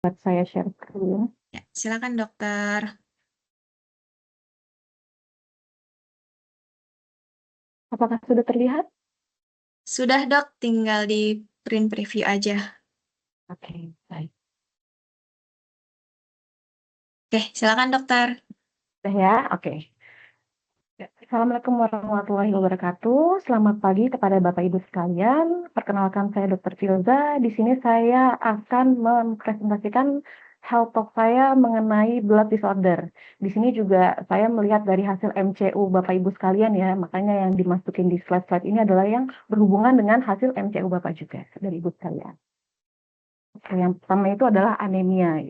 Buat saya share screen. Ya, silakan dokter. Apakah sudah terlihat? Sudah dok, tinggal di print preview aja. Oke, baik. Oke, silakan dokter. Sudah ya, oke. Ya, Assalamualaikum warahmatullahi wabarakatuh. Selamat pagi kepada Bapak Ibu sekalian. Perkenalkan saya Dr. Filza. Di sini saya akan mempresentasikan health talk saya mengenai blood disorder. Di sini juga saya melihat dari hasil MCU Bapak Ibu sekalian ya. Makanya yang dimasukin di slide-slide ini adalah yang berhubungan dengan hasil MCU Bapak juga dari Ibu sekalian. Oke, yang pertama itu adalah anemia.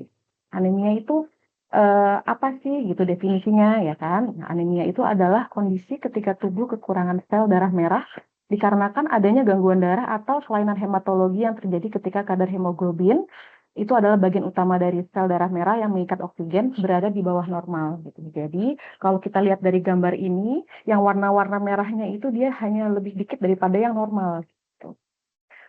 Anemia itu apa sih gitu definisinya ya kan? Nah, anemia itu adalah kondisi ketika tubuh kekurangan sel darah merah dikarenakan adanya gangguan darah atau kelainan hematologi yang terjadi ketika kadar hemoglobin itu adalah bagian utama dari sel darah merah yang mengikat oksigen berada di bawah normal gitu. Jadi kalau kita lihat dari gambar ini, yang warna-warna merahnya itu dia hanya lebih dikit daripada yang normal. Gitu.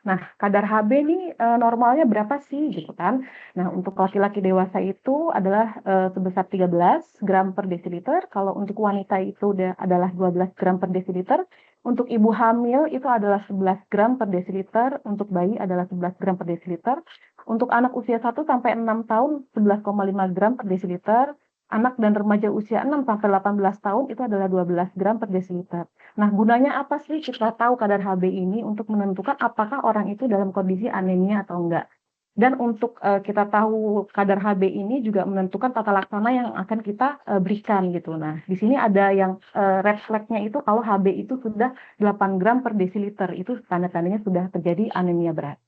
Nah, kadar HB ini normalnya berapa sih gitu kan? Nah, untuk laki-laki dewasa itu adalah sebesar 13 gram per desiliter. Kalau untuk wanita itu adalah 12 gram per desiliter. Untuk ibu hamil itu adalah 11 gram per desiliter. Untuk bayi adalah 11 gram per desiliter. Untuk anak usia 1 sampai 6 tahun 11,5 gram per desiliter. Anak dan remaja usia 6 sampai 18 tahun itu adalah 12 gram per desiliter. Nah, gunanya apa sih kita tahu kadar HB ini untuk menentukan apakah orang itu dalam kondisi anemia atau enggak? Dan untuk kita tahu kadar HB ini juga menentukan tata laksana yang akan kita berikan gitu. Nah, di sini ada yang red flag-nya itu kalau HB itu sudah 8 gram per desiliter, itu tanda-tandanya sudah terjadi anemia berat.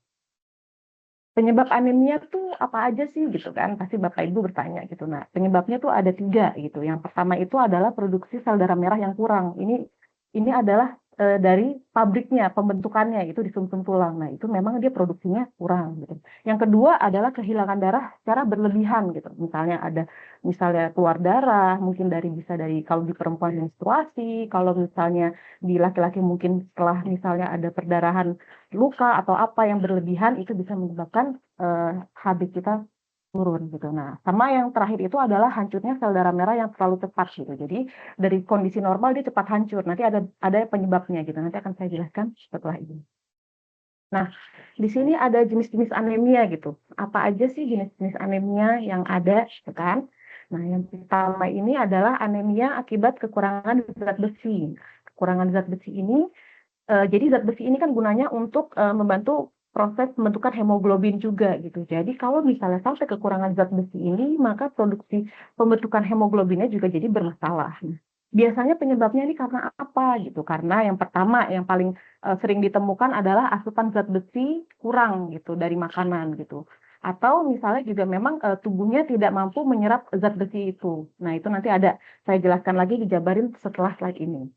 Penyebab anemia tuh apa aja sih gitu kan? Pasti Bapak Ibu bertanya gitu. Nah, penyebabnya tuh ada 3 gitu. Yang pertama itu adalah produksi sel darah merah yang kurang. Ini adalah dari pabriknya, pembentukannya itu di sumsum tulang. Nah, itu memang dia produksinya kurang gitu. Yang kedua adalah kehilangan darah secara berlebihan gitu. Misalnya keluar darah, mungkin bisa dari kalau di perempuan menstruasi, kalau misalnya di laki-laki mungkin setelah misalnya ada perdarahan luka atau apa yang berlebihan itu bisa menyebabkan HB kita turun gitu. Nah, sama yang terakhir itu adalah hancurnya sel darah merah yang terlalu cepat gitu. Jadi dari kondisi normal dia cepat hancur. Nanti ada penyebabnya gitu. Nanti akan saya jelaskan setelah ini. Nah, di sini ada jenis-jenis anemia gitu. Apa aja sih jenis-jenis anemia yang ada, gitu kan? Nah, yang pertama ini adalah anemia akibat kekurangan zat besi. Kekurangan zat besi ini jadi zat besi ini kan gunanya untuk membantu proses pembentukan hemoglobin juga gitu. Jadi kalau misalnya sampai kekurangan zat besi ini, maka produksi pembentukan hemoglobinnya juga jadi bermasalah. Biasanya penyebabnya ini karena apa gitu? Karena yang pertama, yang paling sering ditemukan adalah asupan zat besi kurang gitu dari makanan gitu. Atau misalnya juga memang tubuhnya tidak mampu menyerap zat besi itu. Nah, itu nanti saya jelaskan lagi dijabarin setelah slide ini.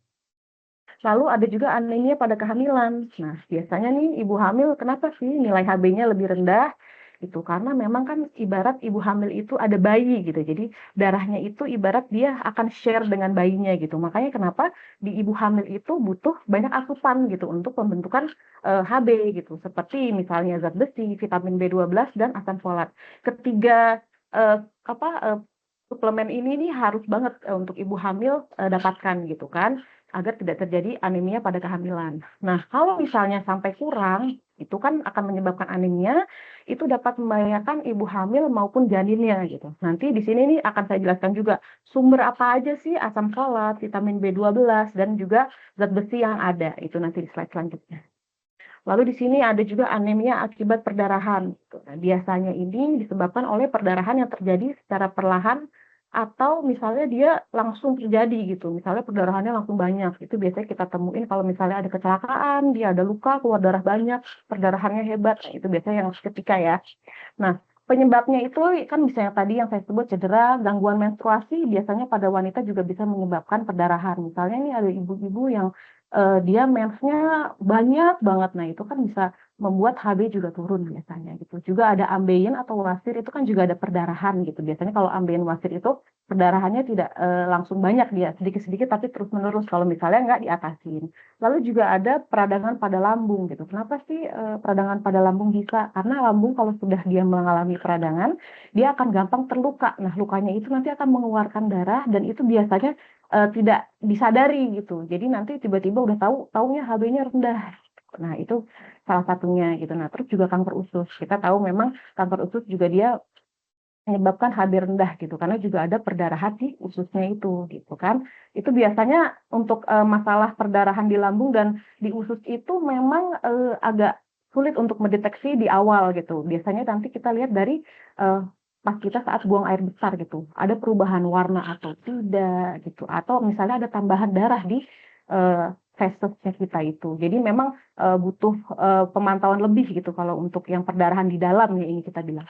Lalu ada juga anemia pada kehamilan. Nah, biasanya nih ibu hamil kenapa sih nilai HB-nya lebih rendah? Itu karena memang kan ibarat ibu hamil itu ada bayi gitu. Jadi darahnya itu ibarat dia akan share dengan bayinya gitu. Makanya kenapa di ibu hamil itu butuh banyak asupan gitu untuk pembentukan HB gitu. Seperti misalnya zat besi, vitamin B12 dan asam folat. Ketiga eh, apa suplemen ini nih harus banget untuk ibu hamil dapatkan gitu kan agar tidak terjadi anemia pada kehamilan. Nah, kalau misalnya sampai kurang, itu kan akan menyebabkan anemia, itu dapat membahayakan ibu hamil maupun janinnya gitu. Nanti di sini nih akan saya jelaskan juga sumber apa aja sih asam folat, vitamin B12 dan juga zat besi yang ada. Itu nanti di slide selanjutnya. Lalu di sini ada juga anemia akibat perdarahan. Nah, biasanya ini disebabkan oleh perdarahan yang terjadi secara perlahan atau misalnya dia langsung terjadi gitu. Misalnya perdarahannya langsung banyak. Itu biasanya kita temuin kalau misalnya ada kecelakaan, dia ada luka, keluar darah banyak, perdarahannya hebat. Nah, itu biasanya yang seketika ya. Nah, penyebabnya itu kan misalnya tadi yang saya sebut cedera, gangguan menstruasi, biasanya pada wanita juga bisa menyebabkan perdarahan. Misalnya ini ada ibu-ibu yang dia mensnya banyak banget. Nah, itu kan bisa membuat HB juga turun biasanya gitu. Juga ada ambeien atau wasir itu kan juga ada perdarahan gitu. Biasanya kalau ambeien wasir itu perdarahannya tidak langsung banyak dia, sedikit-sedikit tapi terus-menerus kalau misalnya nggak diatasin. Lalu juga ada peradangan pada lambung gitu. Kenapa sih peradangan pada lambung bisa? Karena lambung kalau sudah dia mengalami peradangan, dia akan gampang terluka. Nah, lukanya itu nanti akan mengeluarkan darah dan itu biasanya tidak disadari gitu. Jadi nanti tiba-tiba udah taunya HB-nya rendah. Nah, itu salah satunya gitu. Nah, terus juga kanker usus. Kita tahu memang kanker usus juga dia menyebabkan HB rendah gitu karena juga ada perdarahan di ususnya itu gitu kan. Itu biasanya untuk masalah perdarahan di lambung dan di usus itu memang agak sulit untuk mendeteksi di awal gitu. Biasanya nanti kita lihat dari uh, pas kita saat buang air besar gitu, ada perubahan warna atau tidak gitu, atau misalnya ada tambahan darah di fesesnya kita itu. Jadi memang butuh pemantauan lebih gitu kalau untuk yang perdarahan di dalam ya ini kita bilang.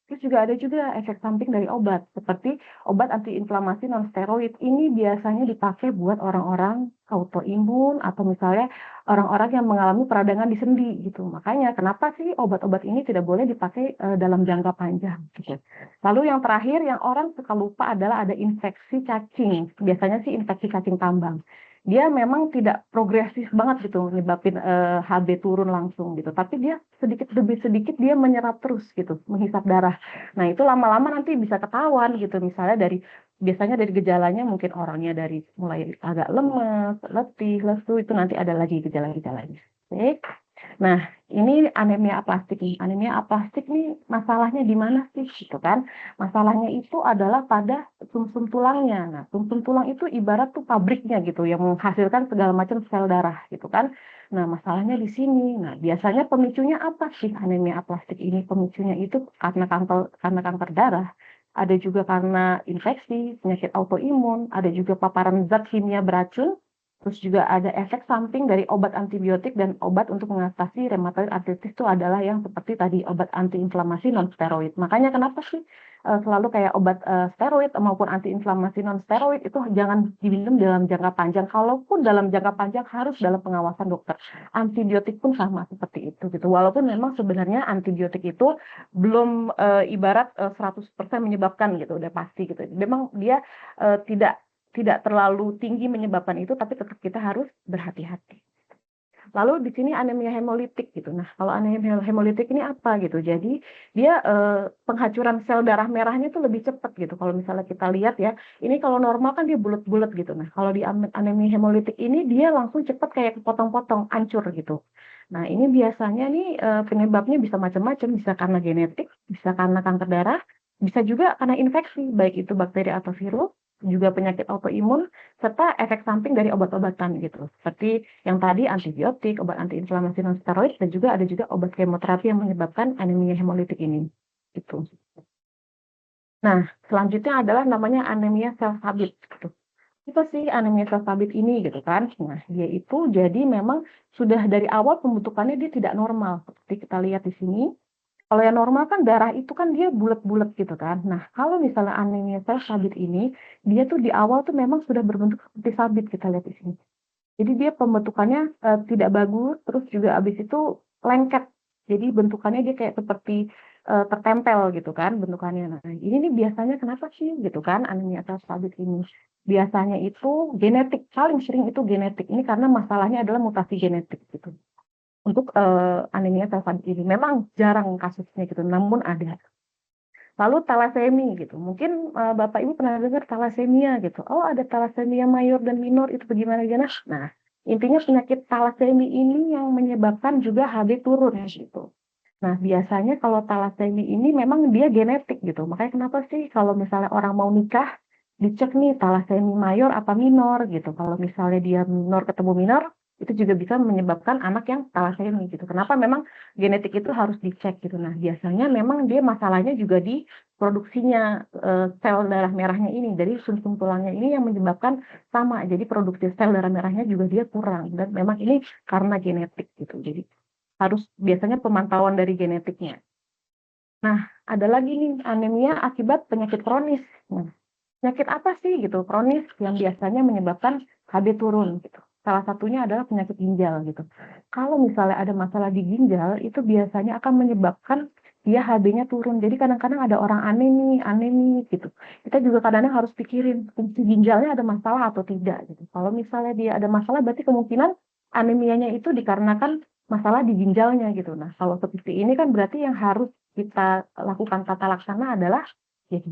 Terus juga ada juga efek samping dari obat, seperti obat antiinflamasi non-steroid. Ini biasanya dipakai buat orang-orang autoimun atau misalnya orang-orang yang mengalami peradangan di sendi gitu. Makanya kenapa sih obat-obat ini tidak boleh dipakai dalam jangka panjang gitu. Lalu yang terakhir yang orang suka lupa adalah ada infeksi cacing. Biasanya sih infeksi cacing tambang. Dia memang tidak progresif banget gitu menyebabkan HB turun langsung gitu, tapi dia sedikit demi sedikit dia menyerap terus gitu, menghisap darah. Nah, itu lama-lama nanti bisa ketahuan gitu. Misalnya biasanya dari gejalanya mungkin orangnya dari mulai agak lemes, letih, lesu, itu nanti ada lagi gejala-gejalanya. Baik. Nah, ini anemia aplastik nih. Anemia aplastik nih masalahnya di mana sih gitu kan? Masalahnya itu adalah pada sumsum tulangnya. Nah, sumsum tulang itu ibarat tuh pabriknya gitu yang menghasilkan segala macam sel darah gitu kan. Nah, masalahnya di sini. Nah, biasanya pemicunya apa sih anemia aplastik ini? Pemicunya itu karena kanker darah, ada juga karena infeksi, penyakit autoimun, ada juga paparan zat kimia beracun, terus juga ada efek samping dari obat antibiotik dan obat untuk mengatasi rheumatoid arthritis itu adalah yang seperti tadi obat antiinflamasi non steroid. Makanya kenapa sih selalu kayak obat steroid maupun antiinflamasi non steroid itu jangan diminum dalam jangka panjang. Kalaupun dalam jangka panjang harus dalam pengawasan dokter. Antibiotik pun sama seperti itu gitu. Walaupun memang sebenarnya antibiotik itu belum ibarat 100% menyebabkan gitu, udah pasti gitu. Memang dia tidak tidak terlalu tinggi menyebabkan itu, tapi tetap kita harus berhati-hati. Lalu di sini anemia hemolitik gitu. Nah, kalau anemia hemolitik ini apa gitu? Jadi dia penghancuran sel darah merahnya itu lebih cepat gitu. Kalau misalnya kita lihat ya, ini kalau normal kan dia bulat-bulat gitu. Nah, kalau di anemia hemolitik ini dia langsung cepat kayak kepotong-potong, hancur gitu. Nah, ini biasanya nih penyebabnya bisa macam-macam, bisa karena genetik, bisa karena kanker darah, bisa juga karena infeksi, baik itu bakteri atau virus, juga penyakit autoimun, serta efek samping dari obat-obatan gitu. Seperti yang tadi antibiotik, obat antiinflamasi non steroid, dan juga ada juga obat kemoterapi yang menyebabkan anemia hemolitik ini. Gitu. Nah, selanjutnya adalah namanya anemia sel sabit. Gitu. Itu sih anemia sel sabit ini gitu kan. Nah, dia itu jadi memang sudah dari awal pembentukannya dia tidak normal. Seperti kita lihat di sini. Kalau yang normal kan darah itu kan dia bulat-bulat gitu kan. Nah, kalau misalnya anemia sel sabit ini, dia tuh di awal tuh memang sudah berbentuk seperti sabit kita lihat di sini. Jadi dia pembentukannya tidak bagus, terus juga habis itu lengket. Jadi bentukannya dia kayak seperti tertempel gitu kan bentukannya. Nah, ini nih biasanya kenapa sih gitu kan anemia sel sabit ini? Biasanya itu genetik, paling sering itu genetik. Ini karena masalahnya adalah mutasi genetik gitu. Untuk anemia sel sabit ini memang jarang kasusnya gitu, namun ada. Lalu talasemi gitu. Mungkin Bapak Ibu pernah dengar talasemia gitu. Oh, ada talasemia mayor dan minor itu bagaimana gimana? Nah, intinya penyakit talasemi ini yang menyebabkan juga HB turun gitu. Nah, biasanya kalau talasemi ini memang dia genetik gitu. Makanya kenapa sih kalau misalnya orang mau nikah dicek nih talasemi mayor apa minor gitu. Kalau misalnya dia minor ketemu minor, itu juga bisa menyebabkan anak yang talasemi gitu. Kenapa memang genetik itu harus dicek gitu. Nah, biasanya memang dia masalahnya juga di produksinya sel darah merahnya ini dari sumsum tulangnya ini yang menyebabkan sama. Jadi produksi sel darah merahnya juga dia kurang dan memang ini karena genetik gitu. Jadi harus biasanya pemantauan dari genetiknya. Nah, ada lagi nih anemia akibat penyakit kronis. Nah, penyakit apa sih gitu kronis yang biasanya menyebabkan HB turun gitu. salah satunya adalah penyakit ginjal gitu. Kalau misalnya ada masalah di ginjal, itu biasanya akan menyebabkan dia HB-nya turun. Jadi kadang-kadang ada orang anemi gitu. Kita juga kadang-kadang harus pikirin fungsi ginjalnya ada masalah atau tidak gitu. Kalau misalnya dia ada masalah, berarti kemungkinan anemianya itu dikarenakan masalah di ginjalnya gitu. Nah, kalau seperti ini kan berarti yang harus kita lakukan tata laksana adalah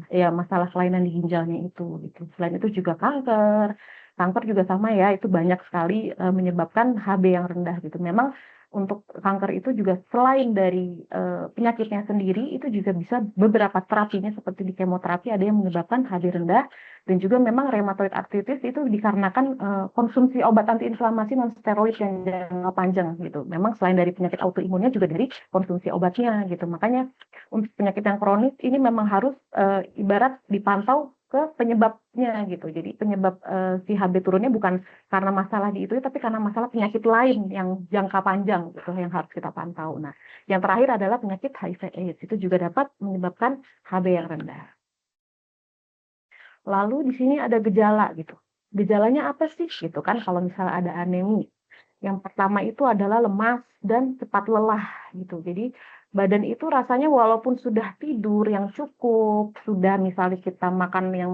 ya masalah kelainan di ginjalnya itu gitu. Selain itu juga kanker. Kanker juga sama ya, itu banyak sekali menyebabkan HB yang rendah gitu. Memang untuk kanker itu juga selain dari penyakitnya sendiri, itu juga bisa beberapa terapinya seperti di kemoterapi ada yang menyebabkan HB rendah, dan juga memang rheumatoid arthritis itu dikarenakan konsumsi obat antiinflamasi non steroid yang jangka panjang gitu. Memang selain dari penyakit autoimunnya juga dari konsumsi obatnya gitu. Makanya untuk penyakit yang kronis ini memang harus ibarat dipantau ke penyebabnya gitu. Jadi penyebab si HB turunnya bukan karena masalah di itu, tapi karena masalah penyakit lain yang jangka panjang gitu yang harus kita pantau. Nah, yang terakhir adalah penyakit HIV/AIDS, itu juga dapat menyebabkan HB yang rendah. Lalu di sini ada gejala gitu. Gejalanya apa sih gitu kan kalau misalnya ada anemi? Yang pertama itu adalah lemas dan cepat lelah gitu. Jadi badan itu rasanya walaupun sudah tidur yang cukup, sudah misalnya kita makan yang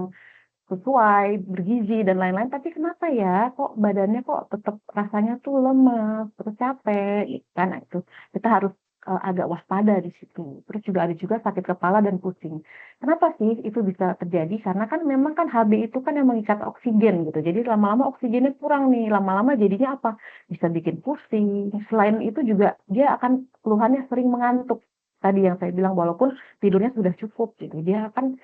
sesuai, bergizi dan lain-lain, tapi kenapa ya kok badannya kok tetap rasanya tuh lemes, terus capek gitu kan. Nah, itu kita harus agak waspada di situ. Terus juga ada juga sakit kepala dan pusing. Kenapa sih itu bisa terjadi? Karena kan memang kan HB itu kan yang mengikat oksigen gitu. Jadi lama-lama oksigennya kurang nih, lama-lama jadinya apa? Bisa bikin pusing. Selain itu juga dia akan keluhannya sering mengantuk. Tadi yang saya bilang walaupun tidurnya sudah cukup gitu, dia akan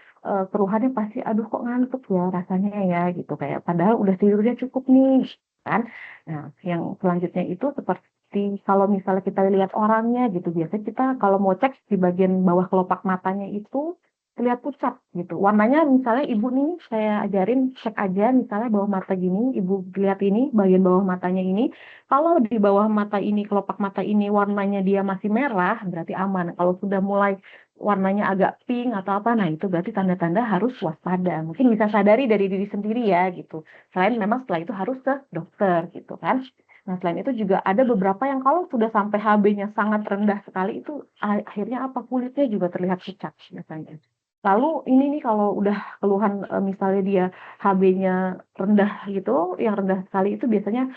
keluhannya pasti, "Aduh kok ngantuk ya rasanya ya," gitu, kayak padahal udah tidurnya cukup nih, kan. Nah, yang selanjutnya itu seperti kalau misalnya kita lihat orangnya gitu, biasanya kita kalau mau cek di bagian bawah kelopak matanya itu terlihat pucat gitu. Warnanya misalnya ibu nih, saya ajarin cek aja misalnya bawah mata gini, ibu lihat ini bagian bawah matanya ini, kalau di bawah mata ini, kelopak mata ini warnanya dia masih merah, berarti aman. Kalau sudah mulai warnanya agak pink atau apa, nah itu berarti tanda-tanda harus waspada. Mungkin bisa sadari dari diri sendiri ya gitu. Selain memang setelah itu harus ke dokter gitu kan. Nah, selain itu juga ada beberapa yang kalau sudah sampai HB-nya sangat rendah sekali itu akhirnya apa kulitnya juga terlihat pucat biasanya. Lalu ini nih kalau udah keluhan misalnya dia HB-nya rendah gitu, yang rendah sekali itu biasanya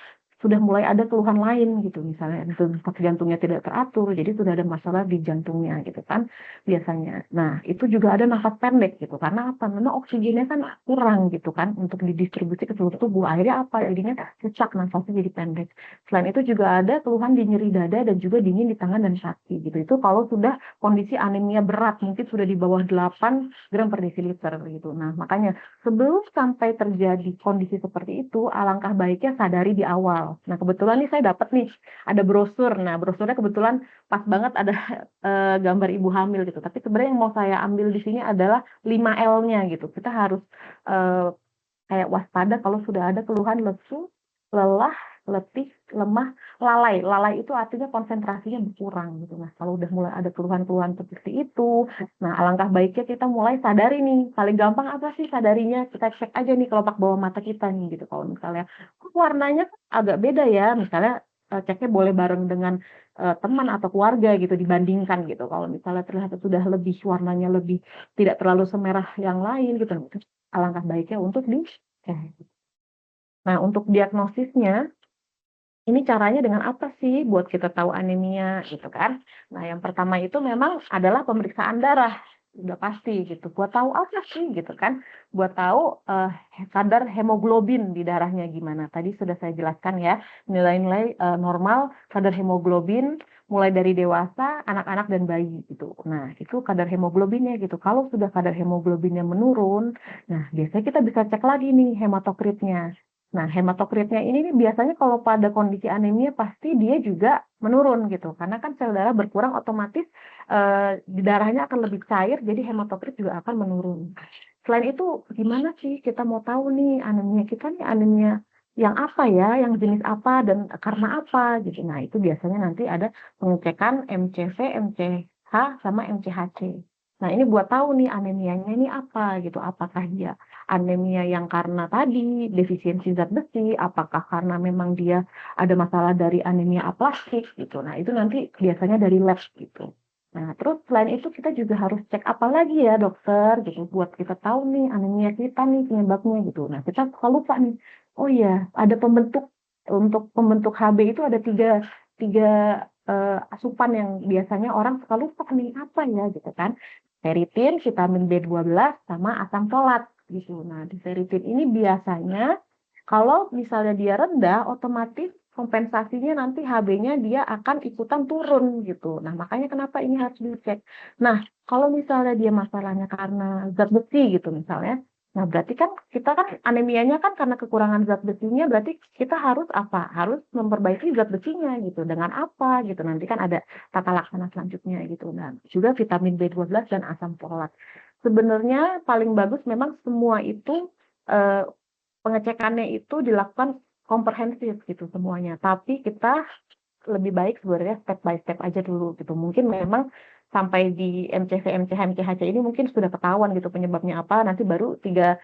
sudah mulai ada keluhan lain gitu, misalnya detak jantungnya tidak teratur, jadi sudah ada masalah di jantungnya gitu kan biasanya. Nah, itu juga ada nafas pendek gitu, karena apa? Memang oksigennya kan kurang gitu kan untuk didistribusi ke seluruh tubuh. Akhirnya apa? Jadinya sesak, nafasnya jadi pendek. Selain itu juga ada keluhan di nyeri dada dan juga dingin di tangan dan kaki gitu. Itu kalau sudah kondisi anemia berat, mungkin sudah di bawah 8 gram per desiliter gitu. Nah, makanya sebelum sampai terjadi kondisi seperti itu, alangkah baiknya sadari di awal. Nah, kebetulan nih saya dapat nih ada brosur. Nah, brosurnya kebetulan pas banget ada gambar ibu hamil gitu. Tapi sebenarnya yang mau saya ambil di sini adalah 5L-nya gitu. Kita harus eh, kayak waspada kalau sudah ada keluhan lesu, lelah, letih, lemah, lalai. Lalai itu artinya konsentrasinya berkurang gitu. Nah, kalau udah mulai ada keluhan-keluhan seperti itu, nah alangkah baiknya kita mulai sadari nih. Paling gampang apa sih sadarinya? Kita cek aja nih kelopak bawah mata kita nih gitu. Kalau misalnya kok warnanya agak beda ya, misalnya ceknya boleh bareng dengan teman atau keluarga gitu dibandingkan gitu. Kalau misalnya terlihat sudah lebih warnanya lebih tidak terlalu semerah yang lain gitu. Alangkah baiknya untuk dicek. Nah, untuk diagnosisnya, ini caranya dengan apa sih buat kita tahu anemia gitu kan? Nah, yang pertama itu memang adalah pemeriksaan darah. Udah pasti gitu. Buat tahu apa sih gitu kan? Buat tahu kadar hemoglobin di darahnya gimana. Tadi sudah saya jelaskan ya, nilai-nilai normal kadar hemoglobin mulai dari dewasa, anak-anak dan bayi gitu. Nah, itu kadar hemoglobinnya gitu. Kalau sudah kadar hemoglobinnya menurun, nah biasanya kita bisa cek lagi nih hematokritnya. Nah, hematokritnya ini nih biasanya kalau pada kondisi anemia pasti dia juga menurun gitu. Karena kan sel darah berkurang otomatis di darahnya akan lebih cair, jadi hematokrit juga akan menurun. Selain itu, gimana sih kita mau tahu nih anemia kita nih anemia yang apa ya, yang jenis apa dan karena apa gitu. Nah, itu biasanya nanti ada pengecekan MCV, MCH sama MCHC. Nah, ini buat tahu nih anemianya ini apa gitu, apakah dia anemia yang karena tadi defisiensi zat besi, apakah karena memang dia ada masalah dari anemia aplastik gitu. Nah, itu nanti biasanya dari lab gitu. Nah, terus selain itu kita juga harus cek apa lagi ya dokter gitu buat kita tahu nih anemia kita nih penyebabnya gitu. Nah, kita suka lupa nih. Oh iya, ada untuk pembentuk HB itu ada tiga asupan yang biasanya orang suka lupa nih apa ya gitu kan. Ferritin, vitamin B12 sama asam folat gitu. Nah, di ferritin ini biasanya kalau misalnya dia rendah, otomatis kompensasinya nanti HB-nya dia akan ikutan turun gitu. Nah, makanya kenapa ini harus dicek. Nah, kalau misalnya dia masalahnya karena zat besi gitu misalnya, nah berarti kan kita kan anemianya kan karena kekurangan zat besinya, berarti kita harus apa? Harus memperbaiki zat besinya gitu. Dengan apa gitu. Nanti kan ada tata laksana selanjutnya gitu. Nah, juga vitamin B12 dan asam folat. Sebenarnya paling bagus memang semua itu eh, pengecekannya itu dilakukan komprehensif gitu semuanya. Tapi kita lebih baik sebenarnya step by step aja dulu gitu. Mungkin memang sampai di MCV, MCH, MCHC ini mungkin sudah ketahuan gitu penyebabnya apa. Nanti baru tiga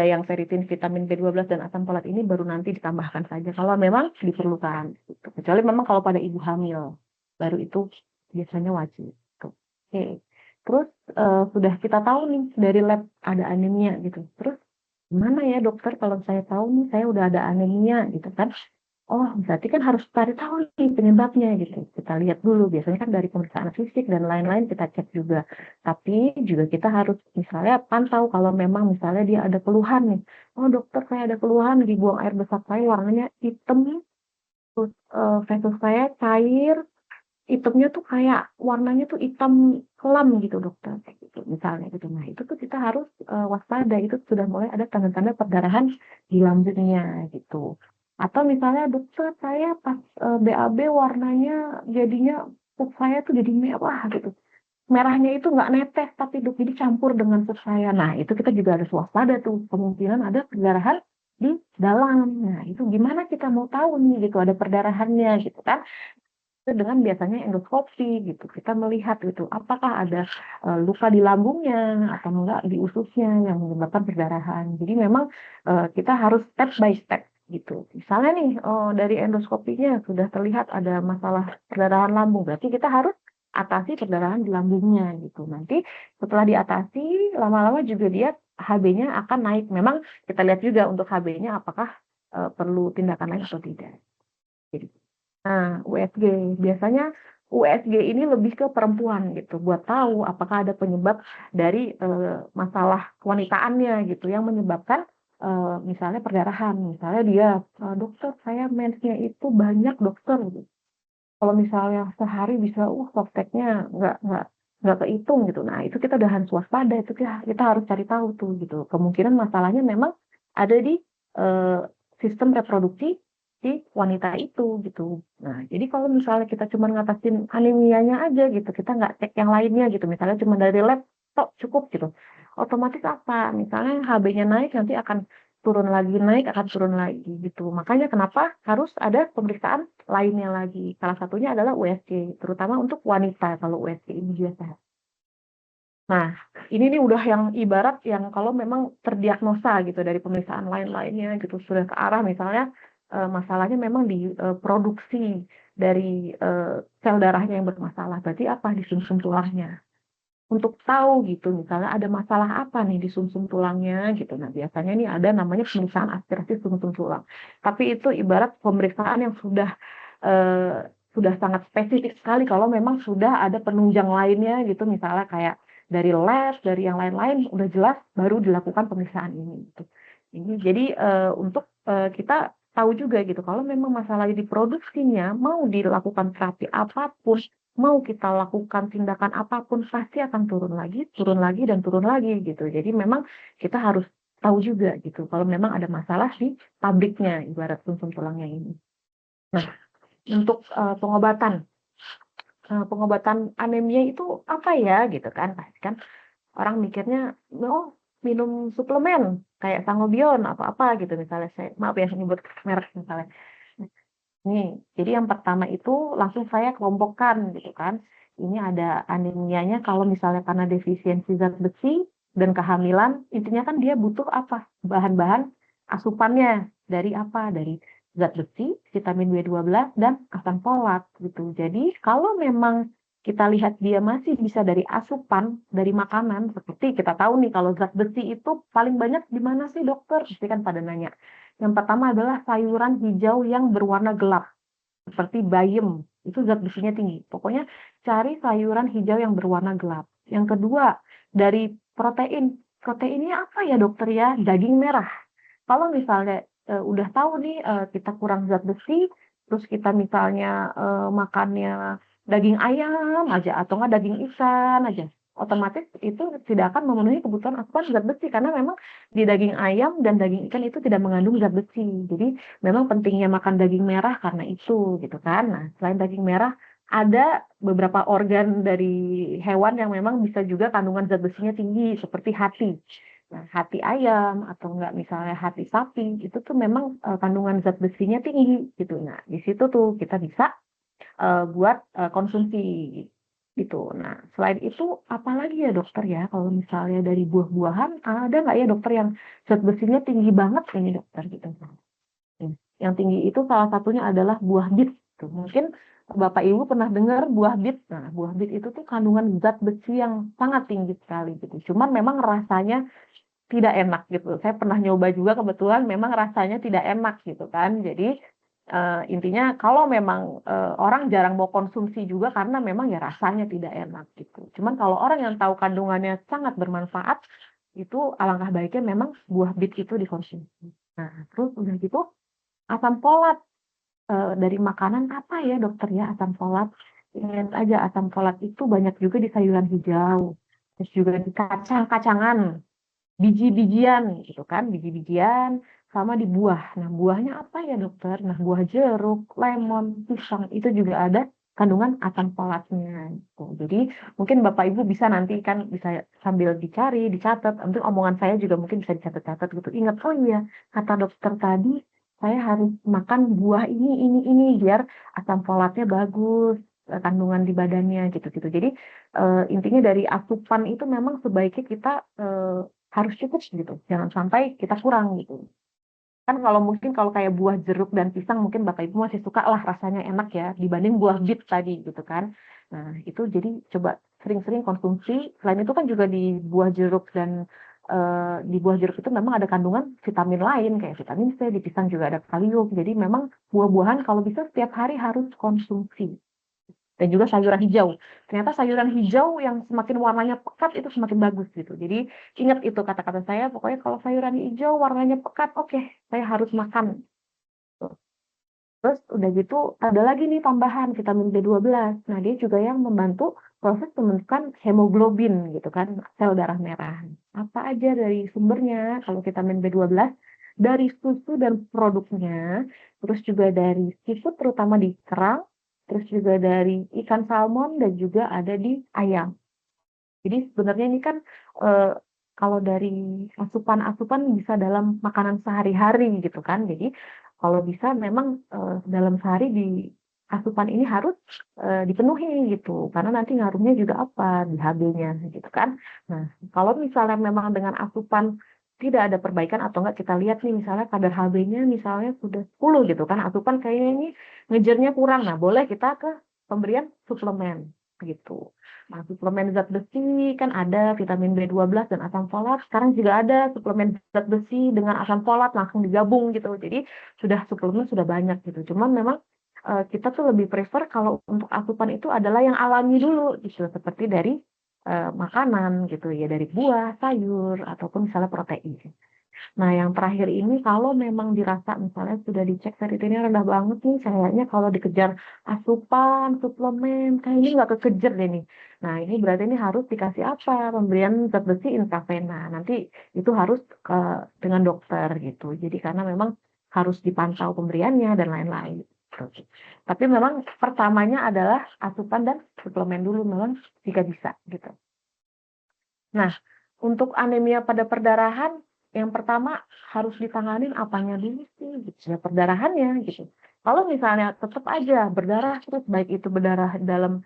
yang ferritin, vitamin B12 dan asam folat ini baru nanti ditambahkan saja kalau memang diperlukan. Gitu. Kecuali memang kalau pada ibu hamil baru itu biasanya wajib. Gitu. Oke. Terus sudah kita tahu nih dari lab ada anemia gitu. Terus gimana ya dokter kalau saya tahu nih saya udah ada anemia gitu kan. Oh, berarti kan harus cari tahu nih penyebabnya gitu. Kita lihat dulu, biasanya kan dari pemeriksaan fisik dan lain-lain kita cek juga. Tapi juga kita harus misalnya pantau kalau memang misalnya dia ada keluhan nih. Oh dokter saya ada keluhan di buang air besar saya warnanya hitam, terus fetus saya cair, hitamnya tuh kayak warnanya tuh hitam kelam gitu dokter. Kayak gitu, misalnya gitu. Nah itu tuh kita harus waspada, itu sudah mulai ada tanda-tanda perdarahan di lambungnya gitu. Atau misalnya dokter saya pas BAB warnanya jadinya pup saya tuh jadi merah gitu. Merahnya itu nggak netes tapi dok jadi campur dengan pup saya. Nah itu kita juga harus waspada tuh kemungkinan ada perdarahan di dalam. Nah itu gimana kita mau tahu nih gitu ada perdarahannya gitu kan? Dengan biasanya endoskopi gitu. Kita melihat gitu apakah ada luka di lambungnya atau enggak di ususnya yang menyebabkan perdarahan. Jadi memang kita harus step by step gitu. Misalnya nih dari endoskopinya sudah terlihat ada masalah perdarahan lambung, berarti kita harus atasi perdarahan di lambungnya gitu. Nanti setelah diatasi lama-lama juga dia HB-nya akan naik. Memang kita lihat juga untuk HB-nya apakah perlu tindakan lain atau tidak. Jadi nah, USG. Biasanya USG ini lebih ke perempuan gitu, buat tahu apakah ada penyebab dari masalah kewanitaannya gitu yang menyebabkan misalnya perdarahan. Misalnya dia, dokter saya mensnya itu banyak dokter. Gitu. Kalau misalnya sehari bisa, softteknya nggak kehitung gitu. Nah itu kita udah harus waspada, itu kita harus cari tahu tuh gitu. Kemungkinan masalahnya memang ada di eh, sistem reproduksi si wanita itu gitu. Nah, jadi kalau misalnya kita cuma ngatasin anemianya aja gitu, kita nggak cek yang lainnya gitu, misalnya cuma dari lab, tok cukup gitu. Otomatis apa? Misalnya HB-nya naik, nanti akan turun lagi, naik akan turun lagi gitu. Makanya kenapa harus ada pemeriksaan lainnya lagi. Salah satunya adalah USG, terutama untuk wanita kalau USG ini biasa. Nah, ini nih udah yang ibarat yang kalau memang terdiagnosa gitu dari pemeriksaan lain-lainnya gitu sudah ke arah misalnya masalahnya memang di produksi dari sel darahnya yang bermasalah. Berarti apa di sumsum tulangnya? Untuk tahu gitu, misalnya ada masalah apa nih di sumsum tulangnya gitu. Nah, biasanya nih ada namanya pemeriksaan aspirasi sumsum tulang. Tapi itu ibarat pemeriksaan yang sudah sangat spesifik sekali kalau memang sudah ada penunjang lainnya gitu, misalnya kayak dari lab, dari yang lain-lain udah jelas baru dilakukan pemeriksaan ini gitu. Ini jadi untuk kita tahu juga gitu kalau memang masalah di produksinya mau dilakukan terapi apapun, mau kita lakukan tindakan apapun pasti akan turun lagi dan turun lagi gitu. Jadi memang kita harus tahu juga gitu kalau memang ada masalah di pabriknya ibarat sumsum tulangnya ini. Nah, untuk pengobatan anemia itu apa ya gitu kan? Pasti kan orang mikirnya oh minum suplemen kayak Sangobion apa-apa gitu misalnya saya maaf ya nyebut merek misalnya. Nih, jadi yang pertama itu langsung saya kelompokkan gitu kan. Ini ada anemianya kalau misalnya karena defisiensi zat besi, dan kehamilan, intinya kan dia butuh apa? Bahan-bahan asupannya dari apa? Dari zat besi, vitamin B12, dan asam folat gitu. Jadi kalau memang kita lihat dia masih bisa dari asupan, dari makanan, seperti kita tahu nih kalau zat besi itu paling banyak di mana sih dokter? Pasti kan pada nanya. Yang pertama adalah sayuran hijau yang berwarna gelap, seperti bayam, itu zat besinya tinggi. Pokoknya cari sayuran hijau yang berwarna gelap. Yang kedua, dari protein. Proteinnya apa ya dokter ya? Daging merah. Kalau misalnya udah tahu nih kita kurang zat besi, terus kita misalnya makannya daging ayam aja atau nggak daging ikan aja, otomatis itu tidak akan memenuhi kebutuhan asupan zat besi karena memang di daging ayam dan daging ikan itu tidak mengandung zat besi. Jadi memang pentingnya makan daging merah karena itu gitu kan. Nah, selain daging merah ada beberapa organ dari hewan yang memang bisa juga kandungan zat besinya tinggi seperti hati. Nah, hati ayam atau enggak misalnya hati sapi itu tuh memang kandungan zat besinya tinggi gitu. Nah, di situ tuh kita bisa buat konsumsi gitu. Nah, selain itu apalagi ya dokter ya kalau misalnya dari buah-buahan ada nggak ya dokter yang zat besinya tinggi banget ini dokter gitu. Yang tinggi itu salah satunya adalah buah bit. Tuh. Mungkin Bapak Ibu pernah dengar buah bit. Nah, buah bit itu tuh kandungan zat besi yang sangat tinggi sekali gitu. Cuman memang rasanya tidak enak gitu. Saya pernah nyoba juga kebetulan memang rasanya tidak enak gitu kan. Jadi intinya kalau memang orang jarang mau konsumsi juga karena memang ya rasanya tidak enak gitu. Cuman kalau orang yang tahu kandungannya sangat bermanfaat, itu alangkah baiknya memang buah bit itu dikonsumsi. Nah, terus udah gitu asam folat dari makanan apa ya dokter ya asam folat? Ingat aja asam folat itu banyak juga di sayuran hijau, terus juga di kacang-kacangan, biji-bijian gitu kan, biji-bijian sama di buah. Nah, buahnya apa ya dokter? Nah, buah jeruk, lemon, pisang itu juga ada kandungan asam folatnya. Gitu. Jadi mungkin Bapak Ibu bisa nanti kan bisa sambil dicari, dicatat. Untuk omongan saya juga mungkin bisa dicatat-catat gitu. Ingat, oh iya, kata dokter tadi saya harus makan buah ini biar asam folatnya bagus kandungan di badannya gitu-gitu. Jadi intinya dari asupan itu memang sebaiknya kita harus cukup gitu. Jangan sampai kita kurang gitu. Kan kalau mungkin kalau kayak buah jeruk dan pisang mungkin Bapak Ibu masih suka lah rasanya enak ya dibanding buah bit tadi gitu kan. Nah, itu jadi coba sering-sering konsumsi. Selain itu kan juga di buah jeruk dan di buah jeruk itu memang ada kandungan vitamin lain kayak vitamin C, di pisang juga ada kalium. Jadi memang buah-buahan kalau bisa setiap hari harus konsumsi dan juga sayuran hijau. Ternyata sayuran hijau yang semakin warnanya pekat itu semakin bagus gitu. Jadi ingat itu kata-kata saya, pokoknya kalau sayuran hijau warnanya pekat, oke, saya harus makan. Terus udah gitu ada lagi nih tambahan vitamin B12. Nah, dia juga yang membantu proses pembentukan hemoglobin gitu kan, sel darah merah. Apa aja dari sumbernya? Kalau vitamin B12 dari susu dan produknya, terus juga dari seafood terutama di kerang, terus juga dari ikan salmon dan juga ada di ayam. Jadi sebenarnya ini kan eh, kalau dari asupan-asupan bisa dalam makanan sehari-hari gitu kan. Jadi kalau bisa memang dalam sehari di asupan ini harus dipenuhi gitu. Karena nanti ngaruhnya juga apa di HB-nya gitu kan. Nah, kalau misalnya memang dengan asupan tidak ada perbaikan atau enggak kita lihat nih misalnya kadar HB-nya misalnya sudah 10 gitu kan. Asupan kayaknya ini ngejarnya kurang. Nah, boleh kita ke pemberian suplemen gitu. Nah, suplemen zat besi kan ada vitamin B12 dan asam folat. Sekarang juga ada suplemen zat besi dengan asam folat langsung digabung gitu. Jadi suplemen sudah banyak gitu. Cuman memang kita tuh lebih prefer kalau untuk asupan itu adalah yang alami dulu gitu. Seperti dari makanan gitu ya, dari buah, sayur ataupun misalnya protein. Nah, yang terakhir ini kalau memang dirasa misalnya sudah dicek ferritinnya rendah banget nih, kayaknya kalau dikejar asupan, suplemen, kayak ini nggak kekejar deh nih. Nah, ini berarti ini harus dikasih apa? Pemberian zat besi intravena. Nanti itu harus dengan dokter gitu. Jadi karena memang harus dipantau pemberiannya dan lain-lain. Gitu. Tapi memang pertamanya adalah asupan dan suplemen dulu memang jika bisa gitu. Nah, untuk anemia pada perdarahan, yang pertama harus ditanganin apanya dulu sih, gitu ya, perdarahannya gitu. Kalau misalnya tetap aja berdarah terus, baik itu berdarah dalam,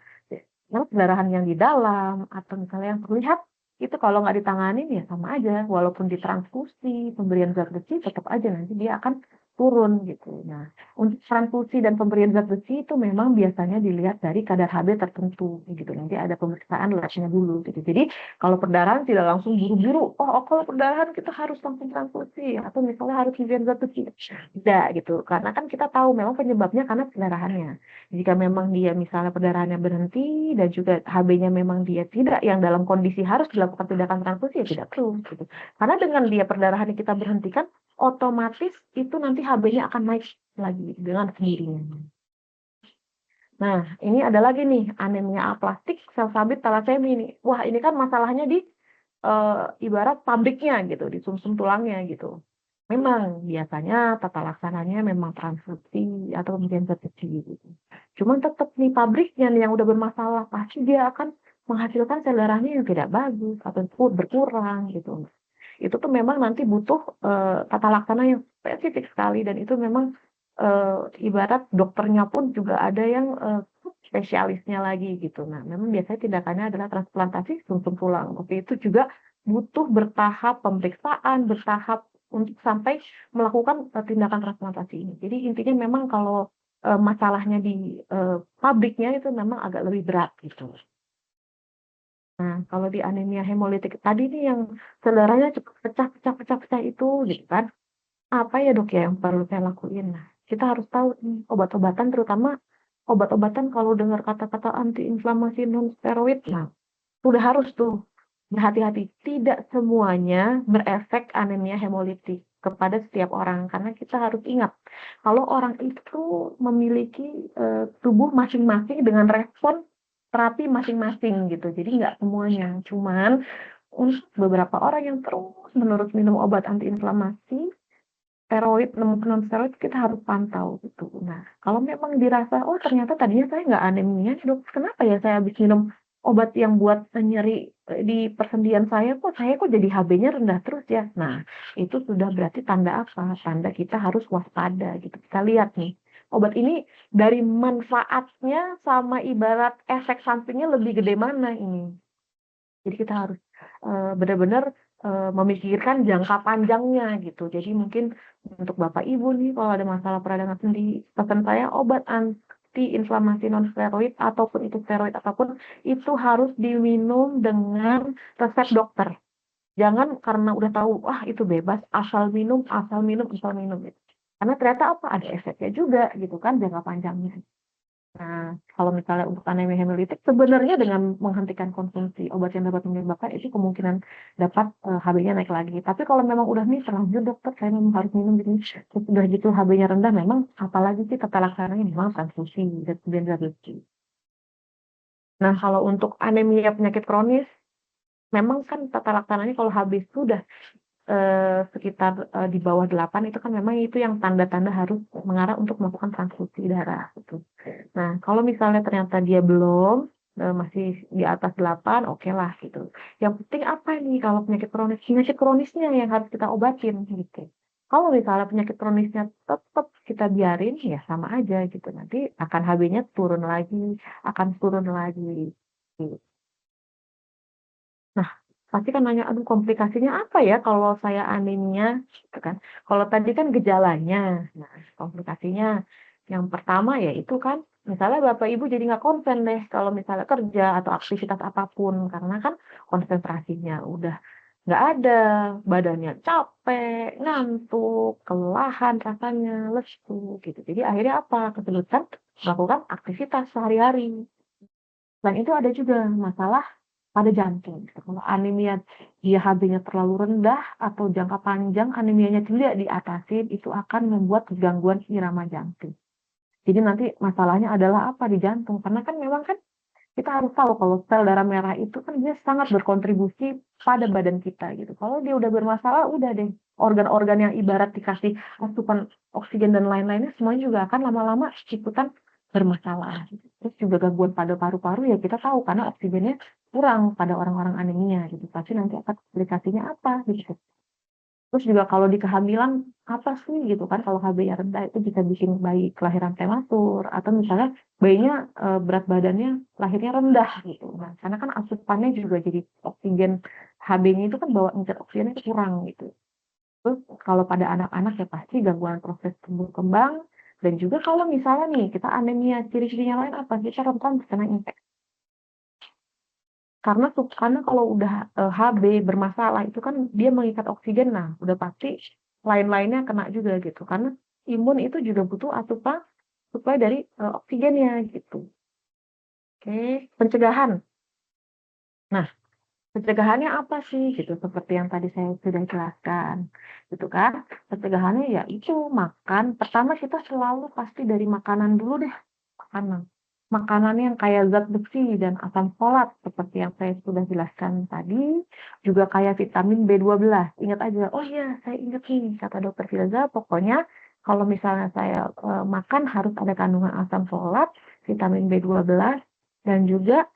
perdarahan yang di dalam, atau misalnya yang terlihat itu kalau nggak ditanganin ya sama aja, walaupun ditransfusi, pemberian zat besi tetap aja nanti dia akan turun gitu. Nah, untuk transfusi dan pemberian zat besi itu memang biasanya dilihat dari kadar Hb tertentu gitu. Nanti ada pemeriksaan labnya dulu gitu. Jadi kalau perdarahan tidak langsung buru-buru, oh kalau perdarahan kita harus langsung transfusi atau misalnya harus pemberian zat besi. Tidak gitu. Karena kan kita tahu memang penyebabnya karena perdarahannya. Jika memang dia misalnya perdarahannya berhenti dan juga Hb-nya memang dia tidak yang dalam kondisi harus dilakukan tindakan transfusi ya tidak perlu gitu. Karena dengan dia perdarahan kita berhentikan otomatis itu nanti Hb-nya akan naik lagi dengan sendirinya. Nah, ini ada lagi nih anemia aplastik sel sabit talasemi nih. Wah, ini kan masalahnya di ibarat pabriknya gitu, di sumsum tulangnya gitu. Memang biasanya tata laksananya memang transfusi atau kemudian zat besi gitu. Cuman tetap nih pabriknya nih yang udah bermasalah, pasti dia akan menghasilkan sel darahnya yang tidak bagus atau berkurang gitu. Itu tuh memang nanti butuh tata laksana yang spesifik sekali dan itu memang ibarat dokternya pun juga ada yang spesialisnya lagi gitu. Nah, memang biasanya tindakannya adalah transplantasi sumsum tulang. Tapi itu juga butuh bertahap pemeriksaan, bertahap untuk sampai melakukan tindakan transplantasi ini. Jadi intinya memang kalau masalahnya di pabriknya itu memang agak lebih berat gitu. Nah, kalau di anemia hemolitik tadi nih yang saudaranya cepat pecah itu gitu kan. Apa ya dok ya yang perlu saya lakuin? Nah, kita harus tahu nih obat-obatan terutama obat-obatan kalau dengar kata-kata antiinflamasi non steroid, nah sudah harus tuh berhati-hati. Tidak semuanya berefek anemia hemolitik kepada setiap orang karena kita harus ingat kalau orang itu memiliki tubuh masing-masing dengan respon terapi masing-masing gitu. Jadi nggak semuanya. Cuman untuk beberapa orang yang terus menerus minum obat antiinflamasi, steroid, non steroid kita harus pantau gitu. Nah, kalau memang dirasa, oh ternyata tadinya saya nggak anemia, dok, kenapa ya saya habis minum obat yang buat nyeri di persendian saya kok jadi Hb-nya rendah terus ya. Nah, itu sudah berarti tanda apa? Tanda kita harus waspada gitu. Kita lihat nih, obat ini dari manfaatnya sama ibarat efek sampingnya lebih gede mana ini. Jadi kita harus benar-benar memikirkan jangka panjangnya gitu. Jadi mungkin untuk Bapak Ibu nih kalau ada masalah peradangan sendi, pesan saya obat anti-inflamasi non steroid ataupun itu steroid apapun itu harus diminum dengan resep dokter. Jangan karena udah tahu, wah itu bebas, asal minum, asal minum, asal minum gitu. Karena ternyata apa? Ada efeknya juga gitu kan jangka panjangnya. Nah, kalau misalnya untuk anemia hemolitik, sebenarnya dengan menghentikan konsumsi obat yang dapat menyebabkan itu kemungkinan dapat Hb-nya naik lagi. Tapi kalau memang udah nih terlanjur dokter, saya memang harus minum gini, terus udah gitu Hb-nya rendah, memang apalagi sih tata laksananya memang transfusi dan kemudian zat besi. Nah, kalau untuk anemia penyakit kronis, memang kan tata laksananya kalau Hb sudah sekitar di bawah 8 itu kan memang itu yang tanda-tanda harus mengarah untuk melakukan transfusi darah gitu. Nah, kalau misalnya ternyata dia belum masih di atas 8, oke lah gitu. Yang penting apa nih kalau penyakit kronis? Penyakit kronisnya yang harus kita obatin gitu. Kalau misalnya penyakit kronisnya tetap kita biarin ya sama aja gitu. Nanti akan Hb-nya turun lagi, akan turun lagi. Gitu. Nah, pasti kan nanya, aduh komplikasinya apa ya kalau saya anemia, gitu kan. Kalau tadi kan gejalanya, nah komplikasinya yang pertama ya itu kan, misalnya Bapak Ibu jadi nggak konsen deh kalau misalnya kerja atau aktivitas apapun, karena kan konsentrasinya udah nggak ada, badannya capek, ngantuk, kelelahan rasanya, lesu gitu. Jadi akhirnya apa? Kesulitan melakukan aktivitas sehari-hari. Dan itu ada juga masalah pada jantung. Kalau anemia dia Hb-nya terlalu rendah atau jangka panjang anemianya tidak diatasin, itu akan membuat gangguan irama jantung. Jadi nanti masalahnya adalah apa di jantung? Karena kan memang kan kita harus tahu kalau sel darah merah itu kan dia sangat berkontribusi pada badan kita gitu. Kalau dia udah bermasalah, udah deh organ-organ yang ibarat dikasih asupan oksigen dan lain-lainnya semuanya juga akan lama-lama ikutan bermasalah. Terus juga gangguan pada paru-paru ya kita tahu karena oksigennya kurang pada orang-orang anemia gitu. Pasti nanti akan komplikasinya apa gitu. Terus juga kalau di kehamilan apa sih gitu kan kalau Hb-nya rendah itu bisa bikin bayi kelahiran prematur atau misalnya bayinya berat badannya lahirnya rendah gitu. Nah, karena kan asupannya juga jadi oksigen HB-nya itu kan bawa tingkat oksigennya itu kurang gitu. Terus kalau pada anak-anak ya pasti gangguan proses tumbuh kembang, dan juga kalau misalnya nih kita anemia, ciri-cirinya lain apa? Kita rentan terkena infeksi. Karena kalau udah HB bermasalah itu kan dia mengikat oksigen, nah udah pasti lain-lainnya kena juga gitu. Karena imun itu juga butuh asupan suplai dari oksigennya gitu. Oke, pencegahan. Nah, pencegahannya apa sih gitu? Seperti yang tadi saya sudah jelaskan, gitu kan? Pencegahannya ya itu makan. Pertama kita selalu pasti dari makanan dulu deh, makanan. Makanan yang kaya zat besi dan asam folat seperti yang saya sudah jelaskan tadi, juga kaya vitamin B12. Ingat aja, oh iya saya ingat nih kata dokter Filza, pokoknya kalau misalnya saya makan harus ada kandungan asam folat, vitamin B12, dan juga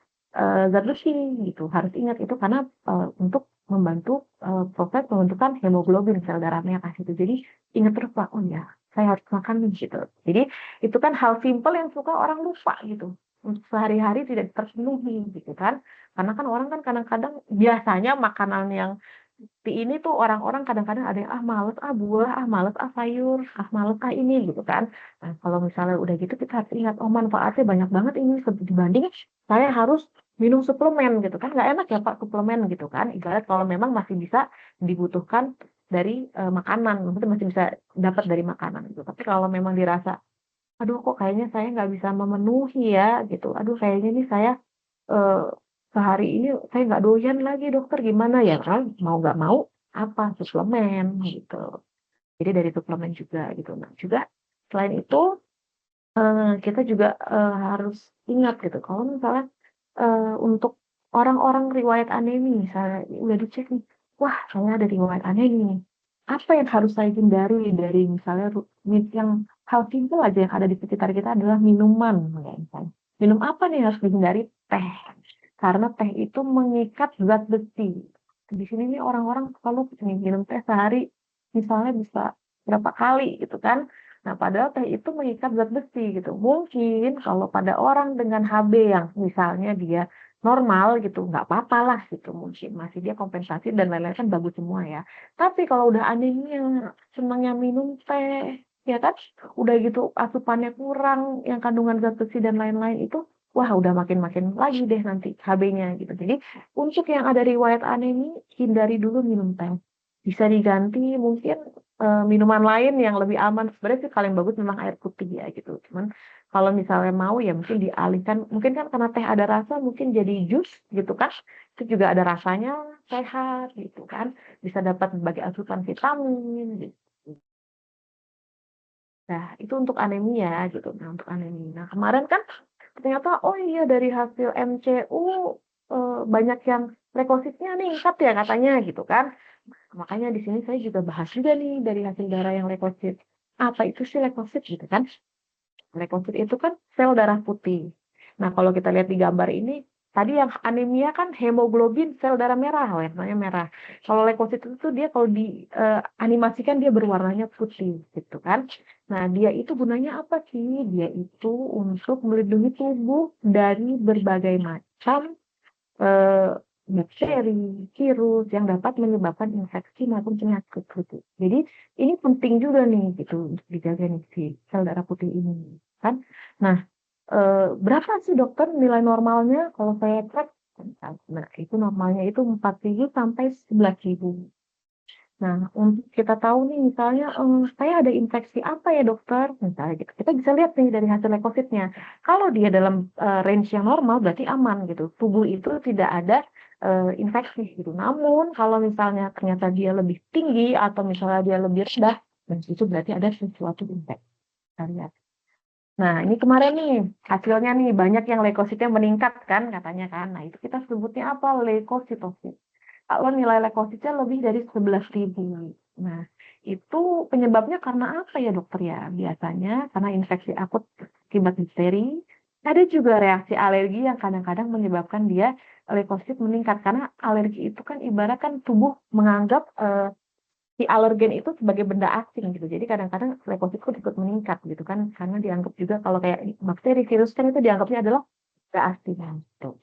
zat besi gitu. Harus ingat itu karena untuk membantu proses pembentukan hemoglobin sel darah merah gitu. Jadi ingat terus Pak, oh ya saya harus makan nih gitu. Jadi itu kan hal simpel yang suka orang lupa gitu. Untuk sehari-hari tidak terpenuhi gitu kan. Karena kan orang kan kadang-kadang biasanya makanan yang seperti ini tuh orang-orang kadang-kadang ada yang males buah, males sayur, males ini gitu kan. Nah, kalau misalnya udah gitu kita harus ingat oh manfaatnya banyak banget ini dibanding saya harus minum suplemen gitu kan. Nggak enak ya Pak suplemen gitu kan. Ibarat kalau memang masih bisa dibutuhkan dari makanan, maksudnya masih bisa dapat dari makanan gitu. Tapi kalau memang dirasa aduh kok kayaknya saya nggak bisa memenuhi ya gitu. Aduh kayaknya nih saya eh, sehari ini saya nggak doyan lagi dokter gimana ya kan mau nggak mau apa suplemen gitu. Jadi dari suplemen juga gitu. Nah juga selain itu kita juga harus ingat gitu kalau misalnya untuk orang-orang riwayat anemi misalnya udah dicek nih, wah saya ada riwayat anemi nih. Apa yang harus saya hindari dari misalnya yang hal simpel aja yang ada di sekitar kita adalah minuman, ya, misalnya. Minum apa nih yang harus dihindari? Teh. Karena teh itu mengikat zat besi. Di sini nih orang-orang selalu minum teh sehari misalnya bisa berapa kali gitu kan. Nah, padahal teh itu mengikat zat besi gitu. Mungkin kalau pada orang dengan HB yang misalnya dia normal gitu, nggak apa-apa lah gitu mungkin. Masih dia kompensasi dan lain-lain kan bagus semua ya. Tapi kalau udah anemia, senangnya minum teh, ya kan? Udah gitu asupannya kurang, yang kandungan zat besi dan lain-lain itu, wah udah makin-makin lagi deh nanti HB-nya gitu. Jadi untuk yang ada riwayat anemia, hindari dulu minum teh. Bisa diganti mungkin minuman lain yang lebih aman. Sebenarnya sih paling bagus memang air putih ya gitu. Cuman kalau misalnya mau ya mungkin dialihkan, mungkin kan karena teh ada rasa mungkin jadi jus gitu kan. Itu juga ada rasanya sehat gitu kan. Bisa dapat berbagai asupan vitamin gitu. Nah, itu untuk anemia gitu. Nah, untuk anemia. Nah, kemarin kan ternyata oh iya dari hasil MCU banyak yang leukositnya ningkat ya katanya gitu kan. Makanya di sini saya juga bahas juga nih dari hasil darah yang leukosit. Apa itu sih leukosit gitu kan? Leukosit itu kan sel darah putih. Nah, kalau kita lihat di gambar ini, tadi yang anemia kan hemoglobin sel darah merah, warnanya merah. Kalau leukosit itu tuh dia kalau dianimasikan dia berwarnanya putih gitu kan. Nah, dia itu gunanya apa sih? Dia itu untuk melindungi tubuh dari berbagai macam eh, bakteri, virus yang dapat menyebabkan infeksi maupun penyakit gitu. Jadi ini penting juga nih gitu untuk dijaga nih si sel darah putih ini kan. Nah, berapa sih dokter nilai normalnya kalau saya cek? Nah, itu normalnya itu 4.000 sampai 11.000. Nah, untuk kita tahu nih misalnya saya ada infeksi apa ya dokter? Misalnya gitu. Kita bisa lihat nih dari hasil leukositnya. Kalau dia dalam range yang normal berarti aman gitu. Tubuh itu tidak ada infeksi gitu. Namun kalau misalnya ternyata dia lebih tinggi atau misalnya dia lebih rendah, dan itu berarti ada sesuatu infeksi. Kita lihat. Nah, ini kemarin nih hasilnya nih banyak yang leukositnya meningkat kan katanya kan. Nah, itu kita sebutnya apa? Leukositosis. Kalau nilai leukositnya lebih dari 11.000. Nah, itu penyebabnya karena apa ya dokter ya? Biasanya karena infeksi akut akibat difteri. Ada juga reaksi alergi yang kadang-kadang menyebabkan dia leukosit meningkat. Karena alergi itu kan ibarat kan tubuh menganggap si alergen itu sebagai benda asing gitu. Jadi kadang-kadang leukosit pun ikut meningkat gitu kan. Karena dianggap juga kalau kayak bakteri, virus kan itu dianggapnya adalah benda asing gitu.